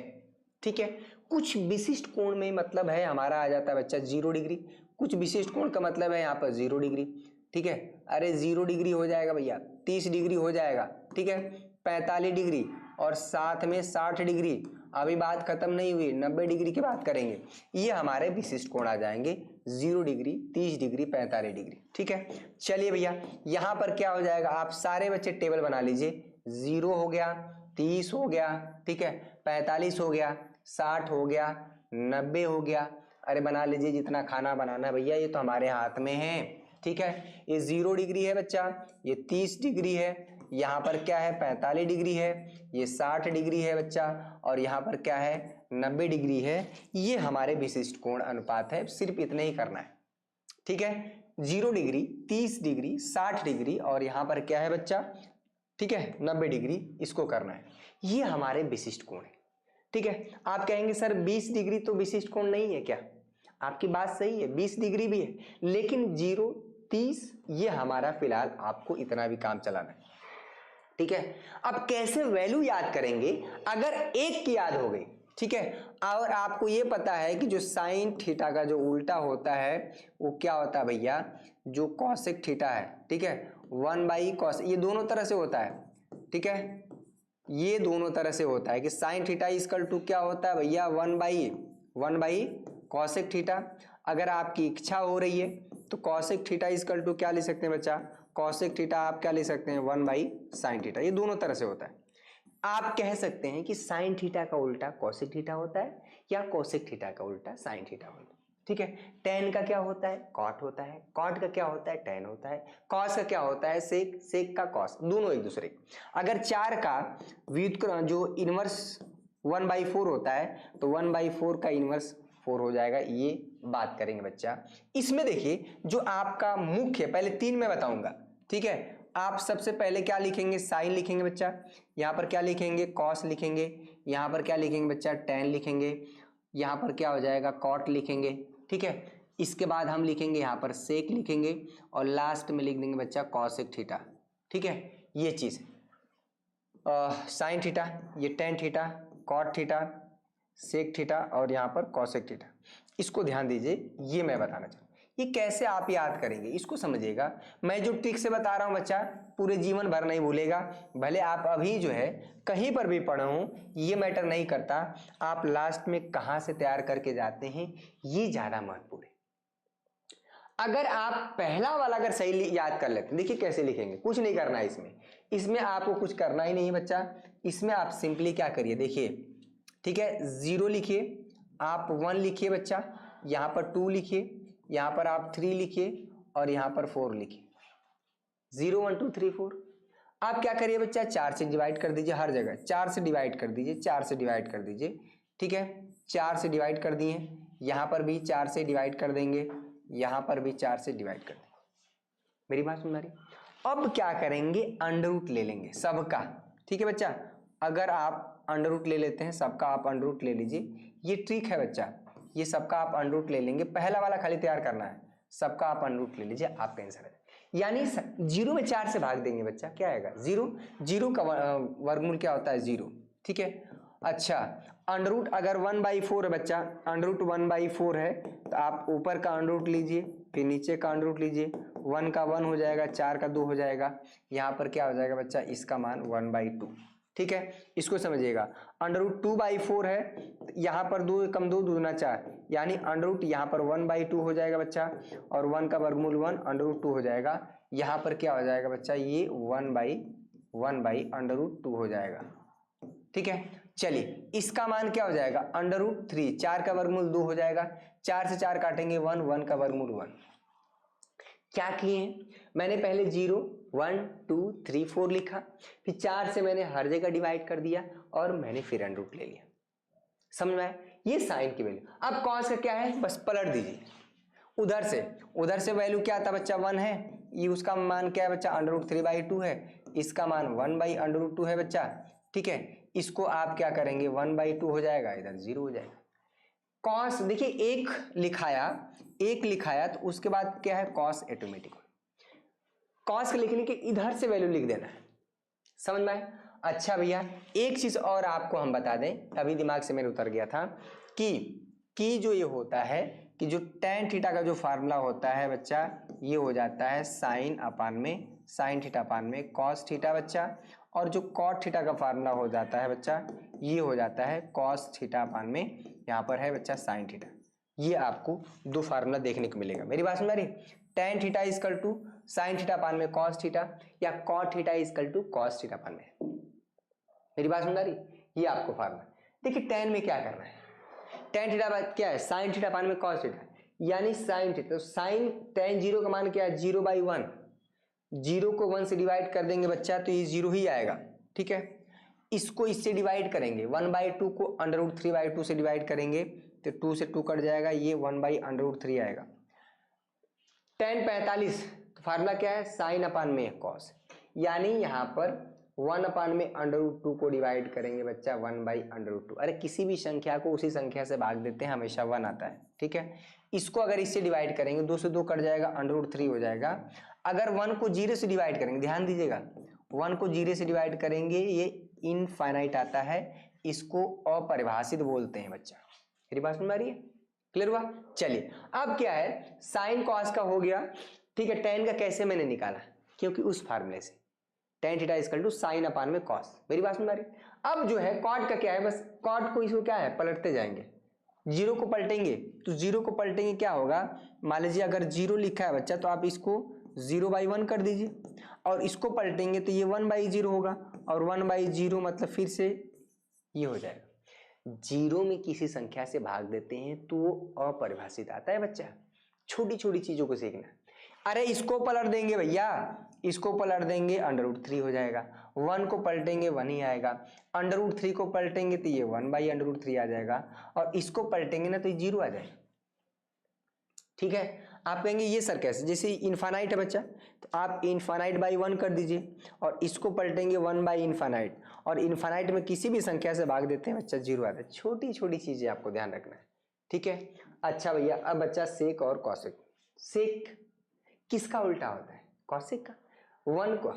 ठीक है। कुछ विशिष्ट कोण में मतलब है हमारा आ जाता है बच्चा 0 डिग्री, कुछ विशिष्ट कोण का मतलब है यहाँ पर 0 डिग्री, ठीक है। अरे 0 डिग्री हो जाएगा भैया, 30 डिग्री हो जाएगा, ठीक है, 45 डिग्री और साथ में 60 डिग्री। अभी बात खत्म नहीं हुई, 90 डिग्री की बात करेंगे। ये हमारे विशिष्ट कोण आ जाएंगे, 0 डिग्री, 30 डिग्री, 45 डिग्री, ठीक है। चलिए भैया यहाँ पर क्या हो जाएगा, आप सारे बच्चे टेबल बना लीजिए। 0 हो गया, 30 हो गया, ठीक है, 45 हो गया, 60 हो गया, 90 हो गया। अरे बना लीजिए जितना खाना बनाना है भैया, ये तो हमारे हाथ में है, ठीक है। ये 0 डिग्री है बच्चा, ये 30 डिग्री है, यहाँ पर क्या है 45 डिग्री है, ये 60 डिग्री है बच्चा, और यहाँ पर क्या है 90 डिग्री है। ये हमारे विशिष्ट कोण अनुपात है, सिर्फ इतने ही करना है, ठीक है। 0 डिग्री, 30 डिग्री, 60 डिग्री और यहाँ पर क्या है बच्चा, ठीक है 90 डिग्री, इसको करना है। ये हमारे विशिष्ट कोण है, ठीक है। आप कहेंगे सर 20 डिग्री तो विशिष्ट कोण नहीं है क्या? आपकी बात सही है, 20 डिग्री भी है, लेकिन 0, 30 ये हमारा फिलहाल आपको इतना भी काम चलाना है, ठीक है। अब कैसे वैल्यू याद करेंगे, अगर एक की याद हो गई, ठीक है, और आपको ये पता है कि जो साइन थीटा का जो उल्टा होता है वो क्या होता है भैया, जो कॉसेक थीटा है, ठीक है, 1/cos, ये दोनों तरह से होता है, ठीक है, ये दोनों तरह से होता है कि साइन थीटा इक्वल टू क्या होता है भैया 1/cosec थीटा। अगर आपकी इच्छा हो रही है तो cosec थीटा इक्वल टू क्या ले सकते हैं बच्चा, cosec थीटा आप क्या ले सकते हैं 1/sin थीटा। ये दोनों तरह से होता है। आप कह सकते हैं कि साइन थीटा का उल्टा cosec थीटा होता है या cosec थीटा का उल्टा साइन थीटा होता है, ठीक है। tan का क्या होता है cot होता है, cot का क्या होता है tan होता है, cos का क्या होता है sec, sec का cos, दोनों एक दूसरे। अगर 4 का व्युत्क्रम जो इनवर्स 1/4 होता है तो 1/4 का इनवर्स 4 हो जाएगा, ये बात करेंगे बच्चा। इसमें देखिए जो आपका मुख्य, पहले 3 में बताऊंगा, ठीक है। आप सबसे पहले क्या लिखेंगे, साइन लिखेंगे बच्चा, यहाँ पर क्या लिखेंगे cos लिखेंगे, यहाँ पर क्या लिखेंगे बच्चा tan लिखेंगे, यहाँ पर क्या हो जाएगा cot लिखेंगे, ठीक है। इसके बाद हम लिखेंगे यहाँ पर sec लिखेंगे और लास्ट में लिख देंगे बच्चा cosec थीटा, ठीक है। ये चीज साइन थीटा, ये tan theta, cot theta, sec theta और यहाँ पर cosec थीटा, इसको ध्यान दीजिए, ये मैं बताना चाहूँ। ये कैसे आप याद करेंगे इसको समझिएगा। मैं जो ट्रिक से बता रहा हूँ बच्चा पूरे जीवन भर नहीं भूलेगा, भले आप अभी जो है कहीं पर भी पढ़े हो, ये मैटर नहीं करता, आप लास्ट में कहाँ से तैयार करके जाते हैं ये ज्यादा महत्वपूर्ण है। अगर आप पहला वाला अगर सही याद कर लेते हैं, देखिए कैसे लिखेंगे, कुछ नहीं करना है इसमें आपको कुछ करना ही नहीं है बच्चा। इसमें आप सिंपली क्या करिए, देखिए, ठीक है, 0 लिखिए, आप 1 लिखिए बच्चा, यहाँ पर 2 लिखिए, यहाँ पर आप 3 लिखिए और यहाँ पर 4 लिखिए, 0 1 2 3 4। आप क्या करिए बच्चा, 4 से डिवाइड कर दीजिए, हर जगह 4 से डिवाइड कर दीजिए, 4 से डिवाइड कर दीजिए, ठीक है। 4 से डिवाइड कर दिए, यहाँ पर भी 4 से डिवाइड कर देंगे, यहाँ पर भी 4 से डिवाइड कर देंगे। मेरी बात सुन रही? अब क्या करेंगे, अंडर रूट ले लेंगे सबका, ठीक है बच्चा। अगर आप अंडर रूट ले लेते हैं सबका, आप अंडर रूट ले लीजिए, ये ट्रिक है बच्चा, ये सबका आप अंडर रूट ले लेंगे, पहला वाला खाली तैयार करना है, सबका आप अंडर रूट ले लीजिए, आपका आंसर है। यानी 0 में 4 से भाग देंगे बच्चा, क्या आएगा 0, 0 का वर्गमूल क्या होता है 0, ठीक है। अच्छा, अंडर रूट अगर 1/4 है बच्चा, अंडर रूट 1/4 है तो आप ऊपर का अंडर रूट लीजिए, फिर नीचे का अंडर रूट लीजिए, 1 का 1 हो जाएगा, 4 का 2 हो जाएगा, यहाँ पर क्या हो जाएगा बच्चा, इसका मान 1/2, ठीक है। इसको समझिएगा, अंडर रूट 2/4 है, यहाँ पर 2 कम 2 दूना 4, यानी अंडर रूट यहाँ पर 1/2 हो जाएगा बच्चा, और 1 का वर्गमूल 1, अंडर रूट 2 हो जाएगा, यहाँ पर क्या हो जाएगा बच्चा, ये 1/√2 हो जाएगा, ठीक है। चलिए इसका मान क्या हो जाएगा, अंडर रूट 3, 4 का वर्गमूल 2 हो जाएगा, 4 से 4 काटेंगे 1, 1 का वर्गमूल 1। क्या किए, मैंने पहले 0 1 2 3 4 लिखा, फिर 4 से मैंने हर जगह डिवाइड कर दिया और मैंने फिर अंडर रूट ले लिया, समझ में आया। ये साइन की वैल्यू। अब कॉस का क्या है, बस पलट दीजिए, उधर से वैल्यू क्या था बच्चा 1 है, ये उसका मान क्या है बच्चा अंडर रूट 3/2 है, इसका मान 1/√2 है बच्चा, ठीक है। इसको आप क्या करेंगे 1/2 हो जाएगा, इधर 0 हो जाएगा। कॉस देखिए एक लिखाया तो उसके बाद क्या है कॉस ऑटोमेटिक, कॉस के लिखने के इधर से वैल्यू लिख देना है, समझ में आया। अच्छा भैया एक चीज और आपको हम बता दें, अभी दिमाग से मेरे उतर गया था कि जो ये होता है कि जो tan थीटा का जो फार्मूला होता है बच्चा, ये हो जाता है sin थीटा अपान में cos थीटा बच्चा, और जो cot थीटा का फार्मूला हो जाता है बच्चा, ये हो जाता है cos थीटा अपान में यहाँ पर है बच्चा sin थीटा। ये आपको दो फार्मूला देखने को मिलेगा, मेरी बात समझ आ रही। tan theta equal to sin theta upon में cos थीटा, या cot theta equal to cos theta upon में, मेरी बात समझ आ रही। ये आपको फार्मूला देखिए, tan में क्या करना है, tan थीटा क्या है sin थीटा अपान में cos थीटा, यानी sin थीटा, तो sin tan 0 का मान क्या है 0/1, 0 को 1 से डिवाइड कर देंगे बच्चा तो ये 0 ही आएगा, ठीक है। इसको इससे डिवाइड करेंगे 1/2 को √3/2 से डिवाइड करेंगे तो 2 से 2 कट जाएगा, ये 1/√3 आएगा। tan 45 तो फार्मूला क्या है sin अपान में cos, यानी यहाँ पर 1 अपान में √2 को डिवाइड करेंगे बच्चा 1/√2। अरे किसी भी संख्या को उसी संख्या से भाग देते हैं, हमेशा 1 आता है, ठीक है। इसको अगर इससे डिवाइड करेंगे 2 से 2 कट जाएगा, √3 हो जाएगा। अगर 1 को 0 से डिवाइड करेंगे, ध्यान दीजिएगा 1 को 0 से डिवाइड करेंगे ये इनफाइनाइट आता है, इसको अपरिभाषित बोलते हैं बच्चा, मेरी बात समझ आ रही है, क्लियर हुआ। चलिए अब क्या है साइन कॉस का हो गया, ठीक है। tan का कैसे मैंने निकाला, क्योंकि उस फार्मूले से tan theta equal to sin upon में cos, मेरी बात समझ आ रही। अब जो है cot का क्या है, बस cot को इसको क्या है पलटते जाएंगे, 0 को पलटेंगे तो 0 को पलटेंगे क्या होगा, मान लीजिए अगर 0 लिखा है बच्चा तो आप इसको 0/1 कर दीजिए, और इसको पलटेंगे तो ये 1/0 होगा, और 1/0 मतलब फिर से ये हो जाएगा। 0 में किसी संख्या से भाग देते हैं तो वो अपरिभाषित आता है बच्चा, छोटी छोटी चीजों को सीखना। अरे इसको पलट देंगे भैया, इसको पलट देंगे √3 हो जाएगा, 1 को पलटेंगे 1 ही आएगा, √3 को पलटेंगे तो ये 1/√3 आ जाएगा, और इसको पलटेंगे ना तो ये 0 आ जाएगा, ठीक है। आप कहेंगे ये सर कैसे, जैसे इनफाइनाइट है बच्चा तो आप इनफाइनाइट/1 कर दीजिए, और इसको पलटेंगे 1/इनफाइनाइट, और इनफाइनाइट में किसी भी संख्या से भाग देते हैं बच्चा 0 आता है। छोटी छोटी चीजें आपको ध्यान रखना है, ठीक है। अच्छा भैया अब बच्चा सेक और कॉसेक, सेक किसका उल्टा होता है, कॉसेक का। 1 को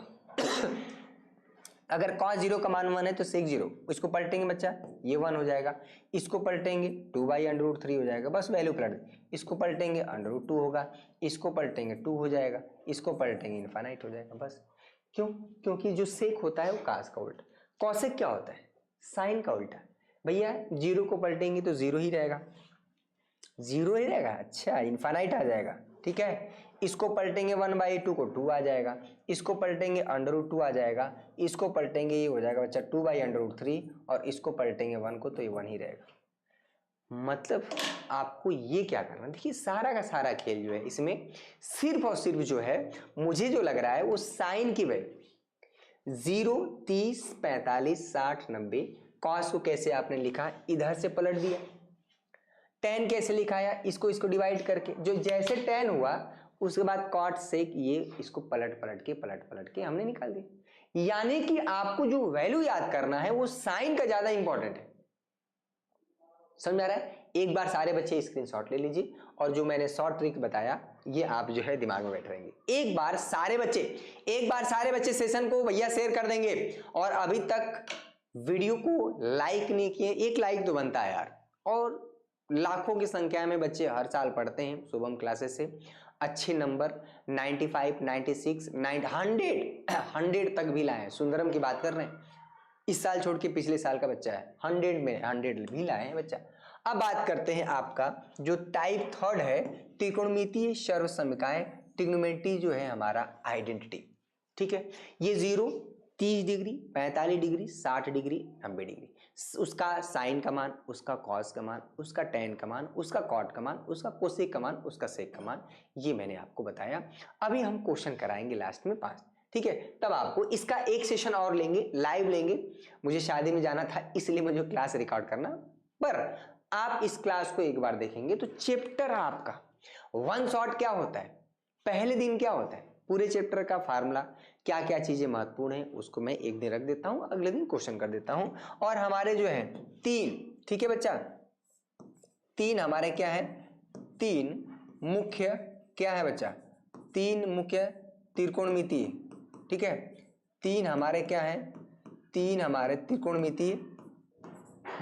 अगर cos 0 का मान 1 है तो sec 0, इसको पलटेंगे बच्चा ये 1 हो जाएगा, इसको पलटेंगे 2/√3 हो जाएगा, बस वैल्यू पलट दे, इसको पलटेंगे √2 होगा, इसको पलटेंगे 2 हो जाएगा, इसको पलटेंगे इनफाइनाइट हो जाएगा, बस। क्यों, क्योंकि जो सेक होता है वो cos का उल्टा, कॉसेक क्या होता है साइन का उल्टा। भैया 0 को पलटेंगे तो 0 ही रहेगा, 0 ही रहेगा, अच्छा इनफाइनाइट आ जाएगा, ठीक है। इसको पलटेंगे 1/2 को 2 आ जाएगा, इसको पलटेंगे √2 आ जाएगा, इसको पलटेंगे ये हो जाएगा बच्चा 2/√3, और इसको पलटेंगे 1 को तो ये 1 ही रहेगा। मतलब आपको ये क्या करना, देखिए सारा का सारा खेल जो है इसमें सिर्फ और सिर्फ जो है मुझे जो लग रहा है वो साइन की वैल्यू 0, 30, 45, 60, 90, कॉस को कैसे आपने लिखा इधर से पलट दिया, tan कैसे लिखाया इसको डिवाइड करके, जो जैसे tan हुआ उसके बाद cot sec ये इसको पलट के हमने निकाल दिया। यानी कि आपको जो वैल्यू याद करना है वो साइन का ज्यादा इंपॉर्टेंट है, समझ में आ रहा है। एक बार सारे बच्चे स्क्रीनशॉट ले लीजिए, और जो मैंने शॉर्ट ट्रिक बताया ये आप जो है दिमाग में बैठ रहेंगे। एक बार सारे बच्चे सेशन को भैया शेयर कर देंगे, और अभी तक वीडियो को लाइक नहीं किए, एक लाइक तो बनता है यार। और लाखों की संख्या में बच्चे हर साल पढ़ते हैं शुभम क्लासेस से, अच्छे नंबर 95, 96, 100 तक भी लाए हैं। सुंदरम की बात कर रहे हैं, इस साल छोड़ के पिछले साल का बच्चा है, 100 भी लाए हैं बच्चा। अब बात करते हैं आपका जो टाइप 3 है, त्रिकोणमितीय सर्वसमीकाएं, ट्रिग्नोमेट्री जो है हमारा आइडेंटिटी, ठीक है। ये 0, 30 डिग्री, 45 डिग्री, 60 डिग्री, 90 डिग्री, उसका साइन का मान, उसका कॉस का मान, उसका tan का मान, उसका कॉट का मान, उसका कोसेक का मान, उसका सेक का मान, ये मैंने आपको बताया। अभी हम क्वेश्चन कराएंगे लास्ट में 5, ठीक है। तब आपको इसका एक सेशन और लेंगे, लाइव लेंगे। मुझे शादी में जाना था इसलिए मुझे क्लास रिकॉर्ड करना, पर आप इस क्लास को एक बार देखेंगे तो चैप्टर आपका वन शॉट क्या होता है, पहले दिन क्या होता है, पूरे चैप्टर का फार्मूला, क्या क्या चीजें महत्वपूर्ण है उसको मैं एक दिन रख देता हूं, अगले दिन क्वेश्चन कर देता हूं। और हमारे जो है 3, ठीक है बच्चा, 3 हमारे क्या है, 3 मुख्य क्या है बच्चा, 3 मुख्य त्रिकोणमितीय, ठीक है, 3 हमारे क्या है, 3 हमारे त्रिकोणमितीय,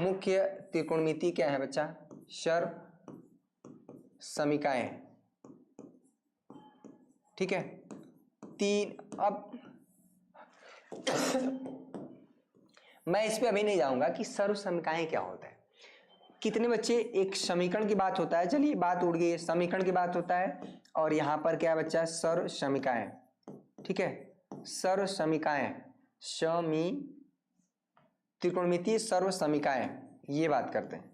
मुख्य त्रिकोणमिति क्या है बच्चा, सर्व समीकाएं, ठीक है। 3 अब मैं इस पे अभी नहीं जाऊंगा कि सर्व समीकाएं क्या होता है। कितने बच्चे, एक समीकरण की बात होता है, चलिए बात उड़ गई, समीकरण की बात होता है और यहां पर क्या है बच्चा, सर्व समीकाएं, ठीक है, सर्व समीकाएं, समी त्रिकोणमितीय सर्व समीकाएं, ये बात करते हैं,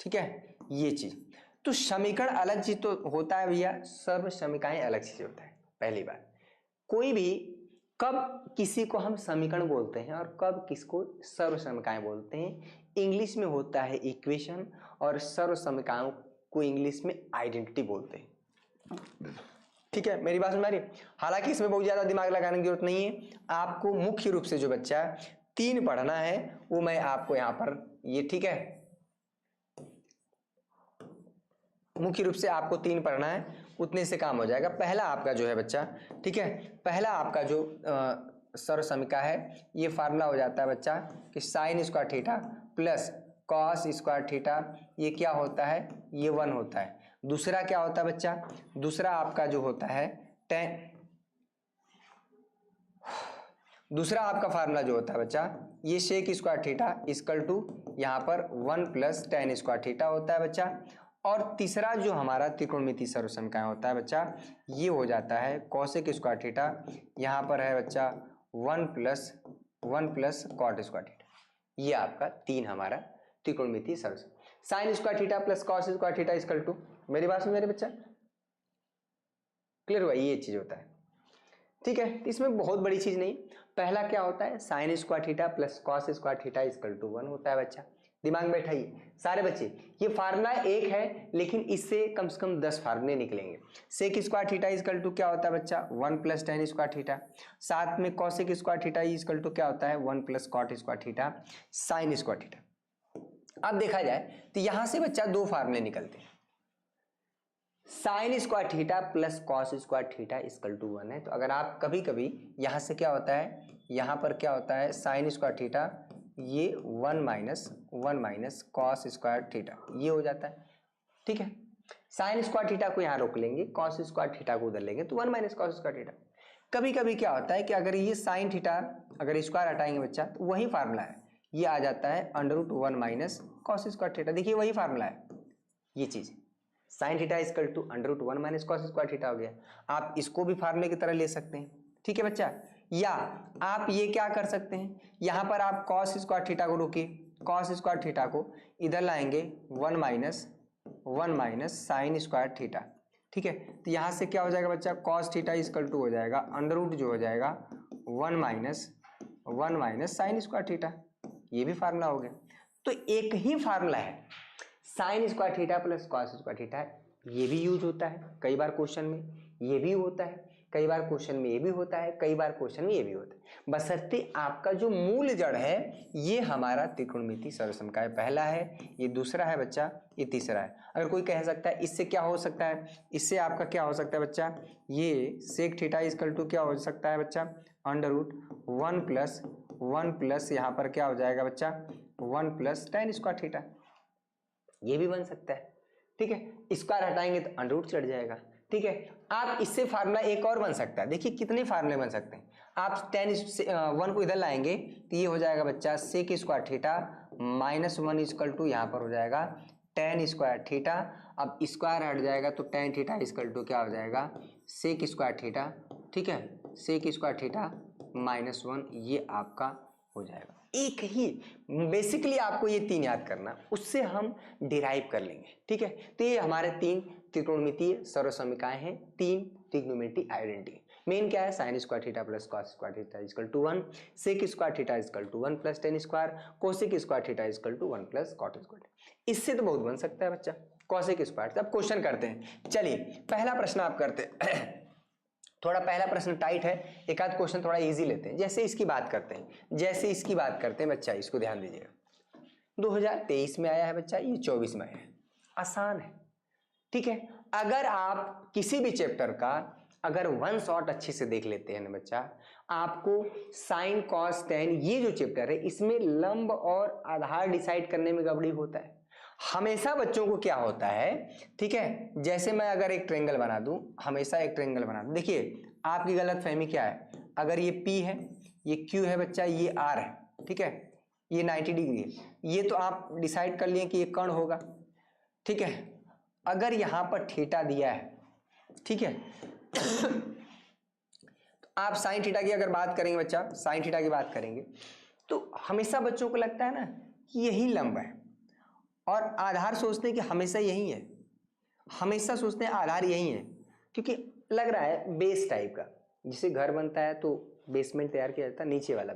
ठीक है, ये चीज। तो समीकरण अलग चीज तो होता है भैया, सर्व समीकाएं अलग चीज होता है। पहली बात, कोई भी कब किसी को हम समीकरण बोलते हैं और कब किसको सर्व समीकाएं बोलते हैं, इंग्लिश में होता है इक्वेशन और सर्व समीकाओं को इंग्लिश में आइडेंटिटी बोलते हैं, ठीक है, मेरी बात समझ आ रही है। हालांकि इसमें बहुत ज्यादा दिमाग लगाने की जरूरत नहीं है, आपको मुख्य रूप से जो बच्चा 3 पढ़ना है वो मैं आपको यहां पर ये, ठीक है, मुख्य रूप से आपको 3 पढ़ना है, उतने से काम हो जाएगा। पहला आपका जो है बच्चा, ठीक है, पहला आपका जो सर्व समीका है, ये फार्मूला हो जाता है बच्चा कि sign square theta plus cos square theta, ये क्या होता है, ये 1 होता है। दूसरा क्या होता है बच्चा, दूसरा आपका जो होता है टेन, दूसरा आपका फार्मूला जो होता है बच्चा, ये sec square theta equal to यहाँ पर 1 प्लस टेन स्क्वायर थीटा होता है बच्चा। और तीसरा जो हमारा त्रिकोणमितीय सर्व समीकरण होता है बच्चा, ये हो जाता है कॉसेक स्क्वायर थीटा, यहाँ पर है बच्चा 1 प्लस कॉट स्क्वायर थीटा। ये आपका 3 हमारा त्रिकोणमितीय सर्व समीकरण। Sine square theta plus cos square theta equal to, मेरी बात सुन मेरे बच्चा, क्लियर हुआ, ये चीज होता है, ठीक है। इसमें बहुत बड़ी चीज नहीं, पहला क्या होता है, sine square theta plus cos square theta equal to 1 होता है बच्चा। दिमाग में बैठाइए सारे बच्चे, ये फार्मूला एक है लेकिन इससे कम से कम 10 फार्मूले निकलेंगे। Sec square theta equal to क्या होता है बच्चा, 1 प्लस टेन स्क्वायर थीटा, साथ में cosec square theta equal to क्या होता है, 1 plus cot square theta sine square theta. अब देखा जाए तो यहां से बच्चा 2 फार्मूले निकलते हैं, sine square theta plus cos square theta equal to 1 है। तो अगर आप कभी कभी यहां से क्या होता है, यहां पर क्या होता है साइन स्क्वायर थीटा, ये 1 माइनस कॉस स्क्वायर थीटा, ये हो जाता है, ठीक है। साइन स्क्वायर थीटा को यहां रोक लेंगे, कॉस स्क्वायर थीटा को उधर लेंगे, तो 1 माइनस कॉस स्क्वायर थीटा। कभी कभी क्या होता है कि अगर ये साइन थीटा अगर स्क्वायर हटाएंगे बच्चा, तो वही फार्मूला है, ये आ जाता है √1 माइनस कॉस स्क्वायर थीटा। देखिए वही फार्मूला है, ये चीज sine theta equal to √1 minus cos square theta हो गया। आप इसको भी फार्मूले की तरह ले सकते हैं, ठीक है बच्चा। या आप ये क्या कर सकते हैं, यहां पर आप कॉस स्क्वायर थीटा को रोकिए, कॉस स्क्वायर थीटा को इधर लाएंगे 1 माइनस साइन स्क्वायर थीटा, ठीक है। तो यहां से क्या हो जाएगा बच्चा, कॉस थीटा इक्वल टू हो जाएगा √ जो हो जाएगा 1 माइनस साइन स्क्वायर थीटा, ये भी फार्मूला हो गया। तो एक ही फार्मूला है, sine square theta plus cos square theta, ये भी यूज होता है कई बार क्वेश्चन में, ये भी होता है कई बार क्वेश्चन में, ये भी होता है कई बार क्वेश्चन में, ये भी होता है, बशर्ते आपका जो मूल जड़ है ये हमारा त्रिकोणमितीय सर्व समीकरण पहला है, ये दूसरा है बच्चा, ये तीसरा है। अगर कोई कह सकता है इससे क्या हो सकता है, इससे आपका क्या हो सकता है बच्चा, ये सेक थीटा इक्वल टू क्या हो सकता है बच्चा, √1 प्लस यहाँ पर क्या हो जाएगा बच्चा 1 प्लस टेन स्क्वायर थीटा, ये भी बन सकता है, ठीक है। स्क्वायर हटाएंगे तो √ चढ़ जाएगा, ठीक है। आप इससे फार्मूला एक और बन सकता है, देखिए कितने फार्मूले बन सकते हैं। आप 1 को इधर लाएंगे तो ये हो जाएगा बच्चा sec square theta -1 equal to यहाँ पर हो जाएगा टेन स्क्वायर थीटा। अब स्क्वायर हट जाएगा तो टेन थीटा इक्वल टू क्या हो जाएगा सेक स्क्वायर थीटा, ठीक है, सेक स्क्वायर थीटा -1, ये आपका हो जाएगा। एक ही बेसिकली आपको ये 3 याद करना, उससे हम डिराइव कर लेंगे, ठीक है। तो ये हमारे 3 त्रिकोणमितीय सर्व समीकरण हैं, 3 ट्रिग्नोमेट्रिक आइडेंटिटी। मेन क्या है, sine square theta plus cos square theta equal to 1, sec square theta equal to 1 plus tan square, cosec square theta equal to 1 plus cot square. इससे तो बहुत बन सकता है बच्चा, कोसेक स्क्वायर। अब क्वेश्चन करते हैं, चलिए पहला प्रश्न आप करते हैं। थोड़ा पहला प्रश्न टाइट है, एक आध क्वेश्चन थोड़ा इजी लेते हैं। जैसे इसकी बात करते हैं बच्चा, इसको ध्यान दीजिएगा। 2023 में आया है बच्चा, ये 24 में आया है, आसान है, ठीक है। अगर आप किसी भी चैप्टर का अगर वन शॉट अच्छे से देख लेते हैं ना बच्चा, आपको साइन कॉस टेन ये जो चैप्टर है इसमें लंब और आधार डिसाइड करने में गड़बड़ी होता है हमेशा। बच्चों को क्या होता है, ठीक है, जैसे मैं अगर एक ट्रायंगल बना दूं, हमेशा एक ट्रायंगल बना दूं, देखिए आपकी गलत फहमी क्या है, अगर ये P है, ये Q है बच्चा, ये R है, ठीक है, ये 90 डिग्री है, ये तो आप डिसाइड कर लिए कि ये कर्ण होगा, ठीक है। अगर यहां पर थीटा दिया है, ठीक है, तो आप साइन थीटा की अगर बात करेंगे बच्चा, साइन थीटा की बात करेंगे, तो हमेशा बच्चों को लगता है ना कि यही लंब है, और आधार सोचते हैं कि हमेशा यही है, हमेशा सोचते हैं आधार यही है, क्योंकि लग रहा है बेस टाइप का, जिसे घर बनता है तो बेसमेंट तैयार किया जाता है नीचे वाला,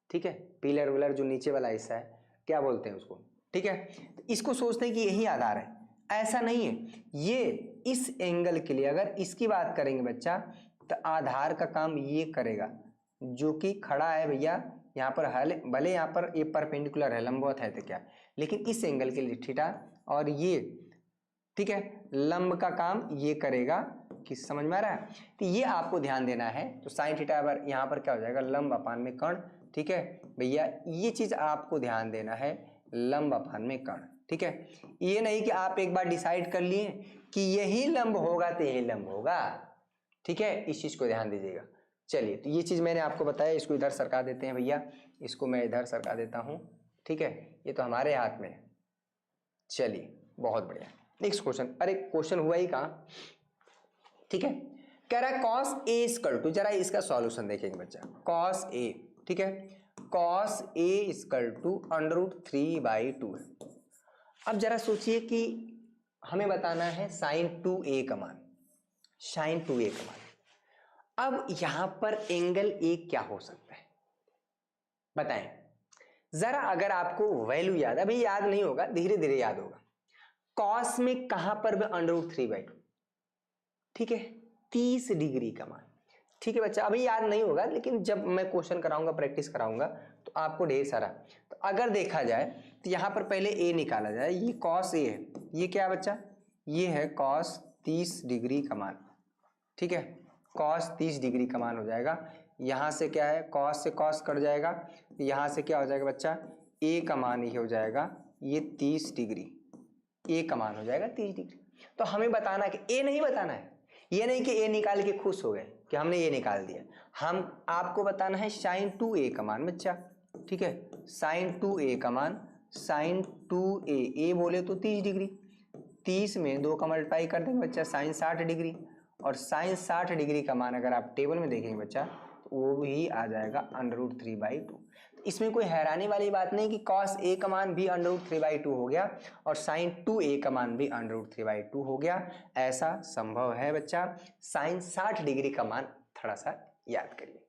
ठीक है, पिलर विलर जो नीचे वाला हिस्सा है क्या बोलते हैं उसको, ठीक है, तो इसको सोचते हैं कि यही आधार है। ऐसा नहीं है, ये इस एंगल के लिए अगर इसकी बात करेंगे बच्चा, तो आधार का काम ये करेगा, जो कि खड़ा है भैया यहाँ पर, भले यहाँ पर ये परपेंडिकुलर है, लंबवत है तो क्या, लेकिन इस एंगल के लिए थीटा, और ये, ठीक है, लंब का काम ये करेगा, कि समझ में आ रहा है। तो ये आपको ध्यान देना है। तो साइन थीटा यहाँ पर क्या हो जाएगा, लंब अपान में कर्ण, ठीक है भैया, ये चीज आपको ध्यान देना है, लंब अपान में कर्ण, ठीक है। ये नहीं कि आप एक बार डिसाइड कर लिए कि यही लंब होगा तो यही लंब होगा, ठीक है, इस चीज को ध्यान दीजिएगा। चलिए, तो ये चीज मैंने आपको बताया, इसको इधर सरका देते हैं भैया, इसको मैं इधर सरका देता हूं, ठीक है, ये तो हमारे हाथ में है। चलिए, बहुत बढ़िया, नेक्स्ट क्वेश्चन। अरे क्वेश्चन हुआ ही कहाँ, ठीक है, कह रहा है कॉस ए इक्वल टू, जरा इसका सॉल्यूशन देखेंगे बच्चा, कॉस ए, ठीक है, कॉस ए इक्वल टू √3/2 है। अब जरा सोचिए कि हमें बताना है साइन 2a का मान, साइन 2a का मान। अब यहां पर एंगल ए क्या हो सकता है बताएं जरा, अगर आपको वैल्यू याद, अभी याद नहीं होगा, धीरे धीरे याद होगा। कॉस में कहां पर भी √3/2, ठीक है, 30 डिग्री का मान, ठीक है बच्चा, अभी याद नहीं होगा, लेकिन जब मैं क्वेश्चन कराऊंगा, प्रैक्टिस कराऊंगा, तो आपको ढेर सारा। तो अगर देखा जाए तो यहां पर पहले ए निकाला जाए, ये कॉस ए है, ये क्या है बच्चा, ये है कॉस 30 डिग्री का मान, ठीक है, कॉस 30 डिग्री का मान हो जाएगा। यहां से क्या है, कॉस से कॉस कट जाएगा, यहां से क्या हो जाएगा बच्चा, ए का मान ये हो जाएगा, ये 30 डिग्री, ए का मान हो जाएगा 30 डिग्री। तो हमें बताना कि ए नहीं बताना है, ये नहीं कि ए निकाल के खुश हो गए कि हमने ये निकाल दिया, हम आपको बताना है साइन 2a का मान बच्चा, ठीक है, साइन 2a का मान, साइन 2a, ए बोले तो 30 डिग्री, 30 में 2 का मल्टीप्लाई कर देंगे बच्चा, साइन 60 डिग्री, और साइन 60 डिग्री का मान अगर आप टेबल में देखेंगे बच्चा, तो वो भी आ जाएगा √3/2। इसमें कोई हैरानी वाली बात नहीं कि कॉस ए का मान भी √3/2 हो गया और साइन 2a का मान भी √3/2 हो गया, ऐसा संभव है बच्चा। साइन 60 डिग्री का मान थोड़ा सा याद करिए,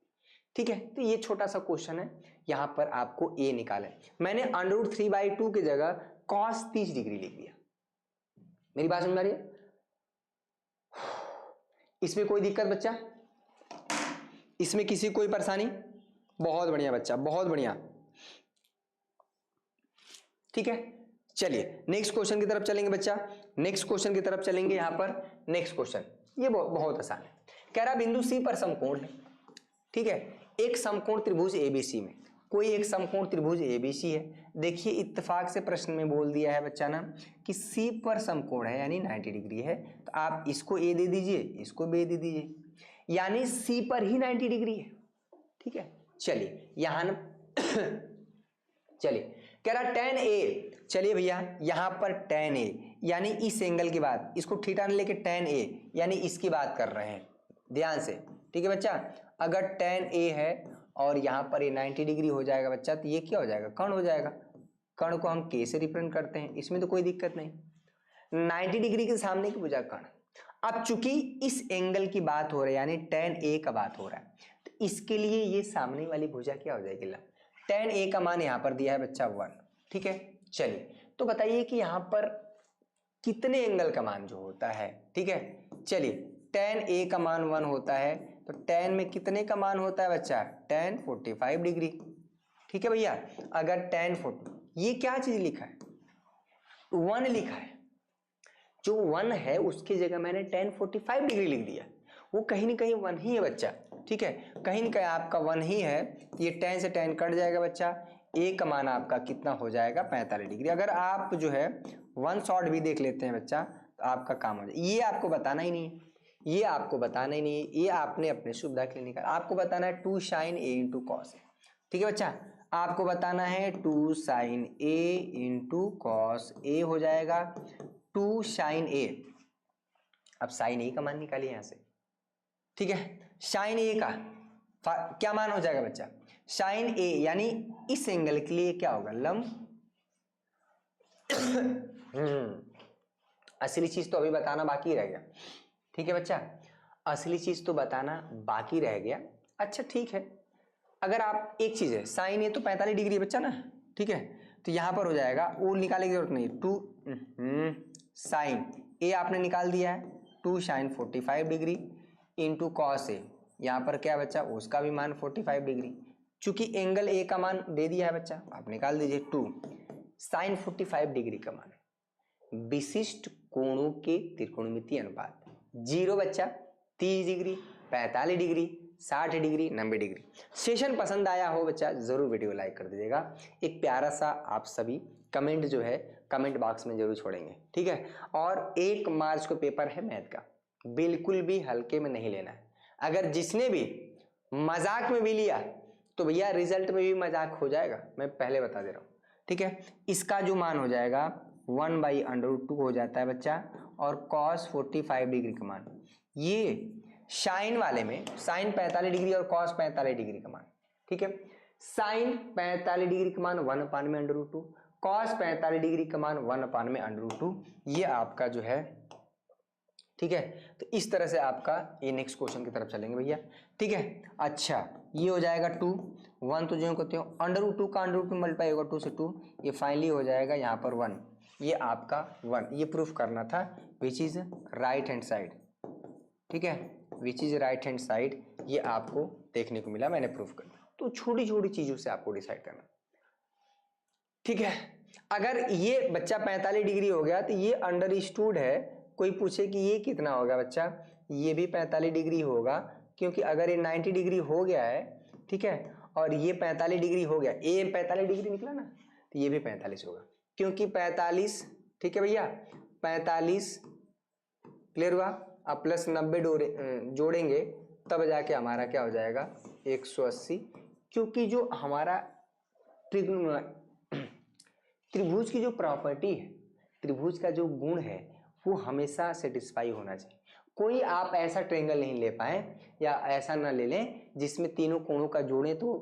ठीक है। तो ये छोटा सा क्वेश्चन है, यहां पर आपको ए निकाले, मैंने √3/2 की जगह कॉस 30 डिग्री लिख दिया, मेरी बात समझ आ रही है, इसमें कोई दिक्कत बच्चा, इसमें किसी कोई परेशानी, बहुत बढ़िया बच्चा, बहुत बढ़िया, ठीक है। चलिए नेक्स्ट क्वेश्चन की तरफ चलेंगे बच्चा, नेक्स्ट क्वेश्चन की तरफ चलेंगे। यहां पर नेक्स्ट क्वेश्चन ये बहुत आसान है, कह रहा बिंदु सी पर समकोण है, ठीक है, एक समकोण त्रिभुज एबीसी में, कोई एक समकोण त्रिभुज एबीसी है। देखिए इत्तेफाक से प्रश्न में बोल दिया है बच्चा ना कि सी पर समकोण है, यानी 90 डिग्री है, तो आप इसको ए दे दीजिए, इसको बी दे दीजिए, यानी सी पर ही 90 डिग्री है, ठीक है। चलिए यहां चलिए कह रहा tan a, चलिए भैया यहां पर tan a यानी इस एंगल की बात, इसको थीटा ने लेके tan a यानी इसकी बात कर रहे हैं, ध्यान से, ठीक है बच्चा। अगर tan a है और यहां पर ये 90 डिग्री हो जाएगा बच्चा, तो ये क्या हो जाएगा, कर्ण हो जाएगा, कर्ण को हम k से रिप्रेजेंट करते हैं, इसमें तो कोई दिक्कत नहीं, 90 डिग्री के सामने की भुजा कर्ण। अब चूंकि इस एंगल की बात हो रही है, यानी tan a का बात हो रहा है, तो इसके लिए ये सामने वाली भुजा क्या हो जाएगी, tan a का मान यहां पर दिया है बच्चा 1, ठीक है। चलिए तो बताइए कि यहां पर कितने एंगल का मान जो होता है, ठीक है। चलिए tan A का मान 1 होता है तो tan में कितने का मान होता है बच्चा, tan 45 डिग्री। ठीक है भैया, अगर tan 40, ये क्या चीज लिखा है, 1 लिखा है, जो 1 है उसकी जगह मैंने tan 45 डिग्री लिख दिया, वो कहीं ना कहीं 1 ही है बच्चा। ठीक है, कहीं ना कहीं आपका 1 ही है, ये tan से tan कट जाएगा बच्चा, A का मान आपका कितना हो जाएगा 45 डिग्री। अगर आप जो है 1 शॉट भी देख लेते हैं बच्चा तो आपका काम हो जाए। ये आपको बताना ही नहीं है, ये आपको बताना ही नहीं है, ये आपने अपने सुविधा के लिए निकाला। आपको बताना है 2 sin A इंटू कॉस। ठीक है बच्चा, आपको बताना है 2 sin A into cos A हो जाएगा 2 sin A। अब sin A का मान निकालिए यहां से। ठीक है, sin A का क्या मान हो जाएगा बच्चा, sin A यानी इस एंगल के लिए क्या होगा, लंब। असली चीज तो अभी बताना बाकी रह गया। ठीक है बच्चा, असली चीज तो बताना बाकी रह गया। अच्छा ठीक है, अगर आप एक चीज है sin A तो 45 डिग्री है बच्चा ना। ठीक है, तो यहां पर हो जाएगा, वो निकालने की जरूरत नहीं, 2 sin A आपने निकाल दिया है, 2 sin 45 degree into cos A। यहाँ पर क्या बच्चा, उसका भी मान 45 डिग्री, चूंकि एंगल A का मान दे दिया है बच्चा, आप निकाल दीजिए 2 sin 45 डिग्री का मान विशिष्ट कोणों के त्रिकोणमितीय अनुपात 0 बच्चा, 30 degree, 45 degree, 60 degree, 90 degree. Session पसंद आया हो बच्चा जरूर वीडियो लाइक कर दीजिएगा। एक प्यारा सा आप सभी कमेंट जो है कमेंट बॉक्स में जरूर छोड़ेंगे। ठीक है, और 1 मार्च को पेपर है मैथ का, बिल्कुल भी हल्के में नहीं लेना है। अगर जिसने भी मजाक में भी लिया तो भैया रिजल्ट में भी मजाक हो जाएगा, मैं पहले बता दे रहा हूँ। ठीक है, इसका जो मान हो जाएगा 1/√2 हो जाता है बच्चा, और cos 45 डिग्री का मान, ये साइन वाले में साइन 45 डिग्री और cos 45 डिग्री का मान। ठीक है, साइन 45 डिग्री का मान 1/√2, cos 45 डिग्री का मान 1/√2, ये आपका जो है। ठीक है, तो इस तरह से आपका ये नेक्स्ट क्वेश्चन की तरफ चलेंगे भैया। ठीक है, अच्छा ये हो जाएगा 2, 1 तो जो कहते हो √2 का √2 मल्टीप्लाई होगा 2 से 2, ये फाइनली हो जाएगा यहाँ पर 1, ये आपका 1, ये प्रूफ करना था which is right hand side. ठीक है, which is right hand side, ये आपको देखने को मिला, मैंने प्रूफ कर दिया। तो छोटी छोटी चीजों से आपको डिसाइड करना। ठीक है, अगर ये बच्चा 45 डिग्री हो गया तो ये अंडरस्टूड है, कोई पूछे कि ये कितना होगा बच्चा, ये भी 45 डिग्री होगा, क्योंकि अगर ये 90 डिग्री हो गया है, ठीक है, और ये 45 डिग्री हो गया, ए 45 डिग्री निकला ना, तो ये भी 45 होगा, क्योंकि 45, ठीक है भैया 45 क्लियर हुआ। अब प्लस 90 जोड़ेंगे तब जाके हमारा क्या हो जाएगा 180, क्योंकि जो हमारा त्रिभुज की जो प्रॉपर्टी है, त्रिभुज का जो गुण है वो हमेशा सेटिस्फाई होना चाहिए। कोई आप ऐसा ट्रायंगल नहीं ले पाए या ऐसा ना ले लें जिसमें तीनों कोणों का जोड़ें तो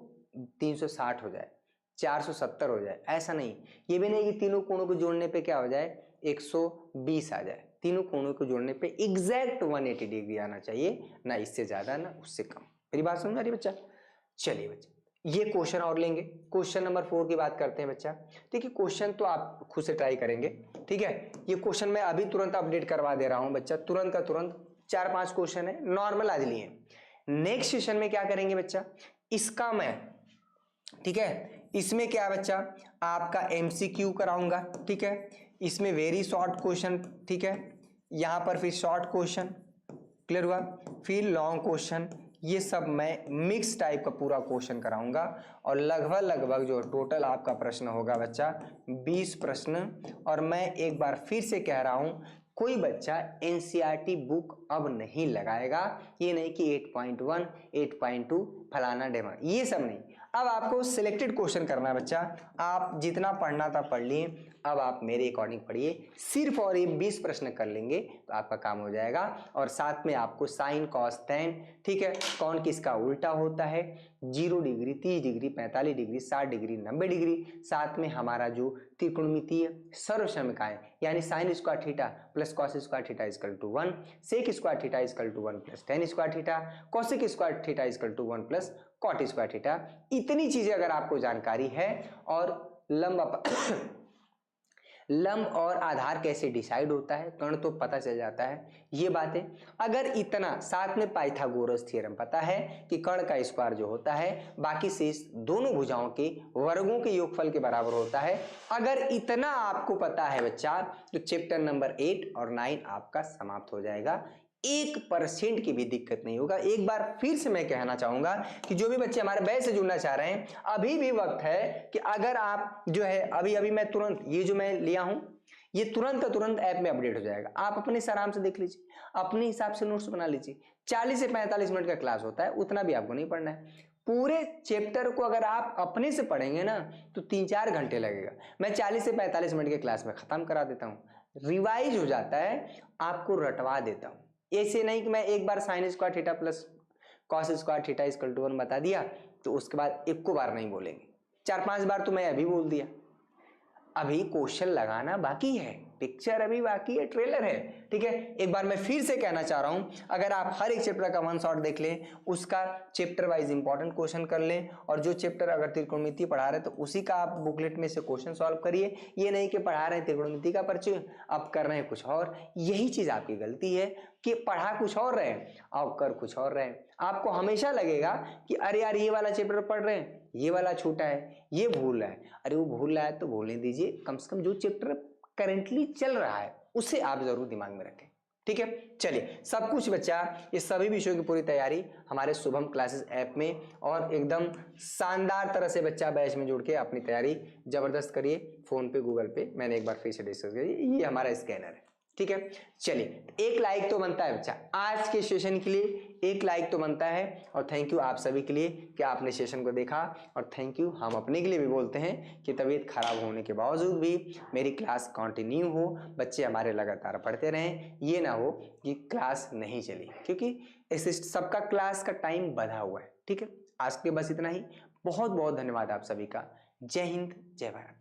360 हो जाए, 470 हो जाए, ऐसा नहीं। ये भी नहीं कि तीनों कोणों को जोड़ने पे क्या हो जाए 120 आ जाए। तीनों कोणों को जोड़ने पे एग्जैक्ट 180 डिग्री आना चाहिए, ना इससे ज्यादा ना उससे कम। मेरी बात समझ आ रही बच्चा? चलिए बच्चा, ये क्वेश्चन और लेंगे, क्वेश्चन नंबर 4 की बात करते हैं बच्चा। ठीक है, क्वेश्चन तो आप खुद से ट्राई करेंगे। ठीक है, ये क्वेश्चन मैं अभी तुरंत अपडेट करवा दे रहा हूं बच्चा, तुरंत का तुरंत। 4-5 क्वेश्चन है, नॉर्मल आज लिए। नेक्स्ट सेशन में क्या करेंगे बच्चा, इसका मैं, ठीक है, इसमें क्या है बच्चा, आपका MCQ कराऊंगा। ठीक है, इसमें वेरी शॉर्ट क्वेश्चन, ठीक है, यहां पर फिर शॉर्ट क्वेश्चन, क्लियर हुआ, फिर लॉन्ग क्वेश्चन, ये सब मैं मिक्स टाइप का पूरा क्वेश्चन कराऊंगा। और लगभग जो टोटल आपका प्रश्न होगा बच्चा 20 प्रश्न। और मैं एक बार फिर से कह रहा हूं, कोई बच्चा NCERT बुक अब नहीं लगाएगा। ये नहीं कि 8.1 8.2 फलाना डेमा, ये सब नहीं। अब आपको सिलेक्टेड क्वेश्चन करना है बच्चा। आप जितना पढ़ना था पढ़ लिए, अब आप मेरे अकॉर्डिंग पढ़िए। सिर्फ और ये 20 प्रश्न कर लेंगे तो आपका काम हो जाएगा। और साथ में आपको साइन कॉस टेन, ठीक है, कौन किसका उल्टा होता है, 0 degree, 30 degree, 45 degree, 60 degree, 90 degree, साथ में हमारा जो त्रिकोणमितीय सर्वसमकाएं यानी sine square theta plus cos square theta equal to 1, sec square theta equal to 1 plus tan square theta, cosec square theta equal to 1 plus cot square theta. इतनी चीजें अगर आपको जानकारी है और लंब और आधार कैसे डिसाइड होता है, कर्ण तो पता चल जाता है, ये बातें। अगर इतना, साथ में पाइथागोरस थ्योरम पता है कि कर्ण का स्क्वायर जो होता है बाकी शेष दोनों भुजाओं के वर्गों के योगफल के बराबर होता है, अगर इतना आपको पता है बच्चा, तो चैप्टर नंबर 8 और 9 आपका समाप्त हो जाएगा। 1% की भी दिक्कत नहीं होगा। एक बार फिर से मैं कहना चाहूंगा कि जो भी बच्चे हमारे बैच से जुड़ना चाह रहे हैं, अभी भी वक्त है कि अगर आप जो है अभी मैं तुरंत ये जो मैं लिया हूं ये तुरंत ऐप में अपडेट हो जाएगा। आप अपने से आराम से देख लीजिए, अपने हिसाब से नोट्स बना लीजिए। 40 से 45 मिनट का क्लास होता है, उतना भी आपको नहीं पढ़ना है। पूरे चैप्टर को अगर आप अपने से पढ़ेंगे ना तो 3-4 घंटे लगेगा। मैं 40 से 45 मिनट के क्लास में खत्म करा देता हूँ, रिवाइज हो जाता है, आपको रटवा देता हूँ। ऐसे नहीं कि मैं एक बार sine square theta plus cos square theta equal to 1 बता दिया तो उसके बाद एक को बार नहीं बोलेंगे, 4-5 बार तो मैं अभी बोल दिया। अभी क्वेश्चन लगाना बाकी है, पिक्चर अभी बाकी है, ट्रेलर है, ठीक है। एक बार मैं फिर से कहना चाह रहा हूं, अगर आप हर एक चैप्टर का वन शॉट देख लें, उसका चैप्टर वाइज इंपॉर्टेंट क्वेश्चन कर लें, और जो चैप्टर अगर त्रिकोणमिति पढ़ा रहे तो उसी का आप बुकलेट में से क्वेश्चन सॉल्व करिए। ये नहीं कि पढ़ा रहे हैं त्रिकोणमिति का परिचय, आप कर रहे हैं कुछ और। यही चीज आपकी गलती है कि पढ़ा कुछ और रहे और कर कुछ और रहे। आपको हमेशा लगेगा कि अरे यार ये वाला चैप्टर पढ़ रहे हैं, ये वाला छूटा है, ये भूल है। अरे वो भूल रहा है तो भूलने दीजिए, कम से कम जो चैप्टर करेंटली चल रहा है उसे आप जरूर दिमाग में रखें, ठीक है। चलिए, सब कुछ बच्चा, ये सभी विषयों की पूरी तैयारी हमारे शुभम क्लासेस ऐप में, और एकदम शानदार तरह से बच्चा बैच में जुड़ के अपनी तैयारी जबरदस्त करिए। फोन पे, गूगल पे, मैंने एक बार फिर से डिस्कस किया, ये हमारा स्कैनर है, ठीक है। चलिए, एक लाइक तो बनता है बच्चा, आज के सेशन के लिए एक लाइक तो बनता है। और थैंक यू आप सभी के लिए कि आपने सेशन को देखा, और थैंक यू हम अपने के लिए भी बोलते हैं कि तबीयत खराब होने के बावजूद भी मेरी क्लास कंटिन्यू हो, बच्चे हमारे लगातार पढ़ते रहें। ये ना हो कि क्लास नहीं चली, क्योंकि ऐसे सबका क्लास का टाइम बंधा हुआ है, ठीक है। आज के बस इतना ही। बहुत बहुत धन्यवाद आप सभी का। जय हिंद, जय भारत।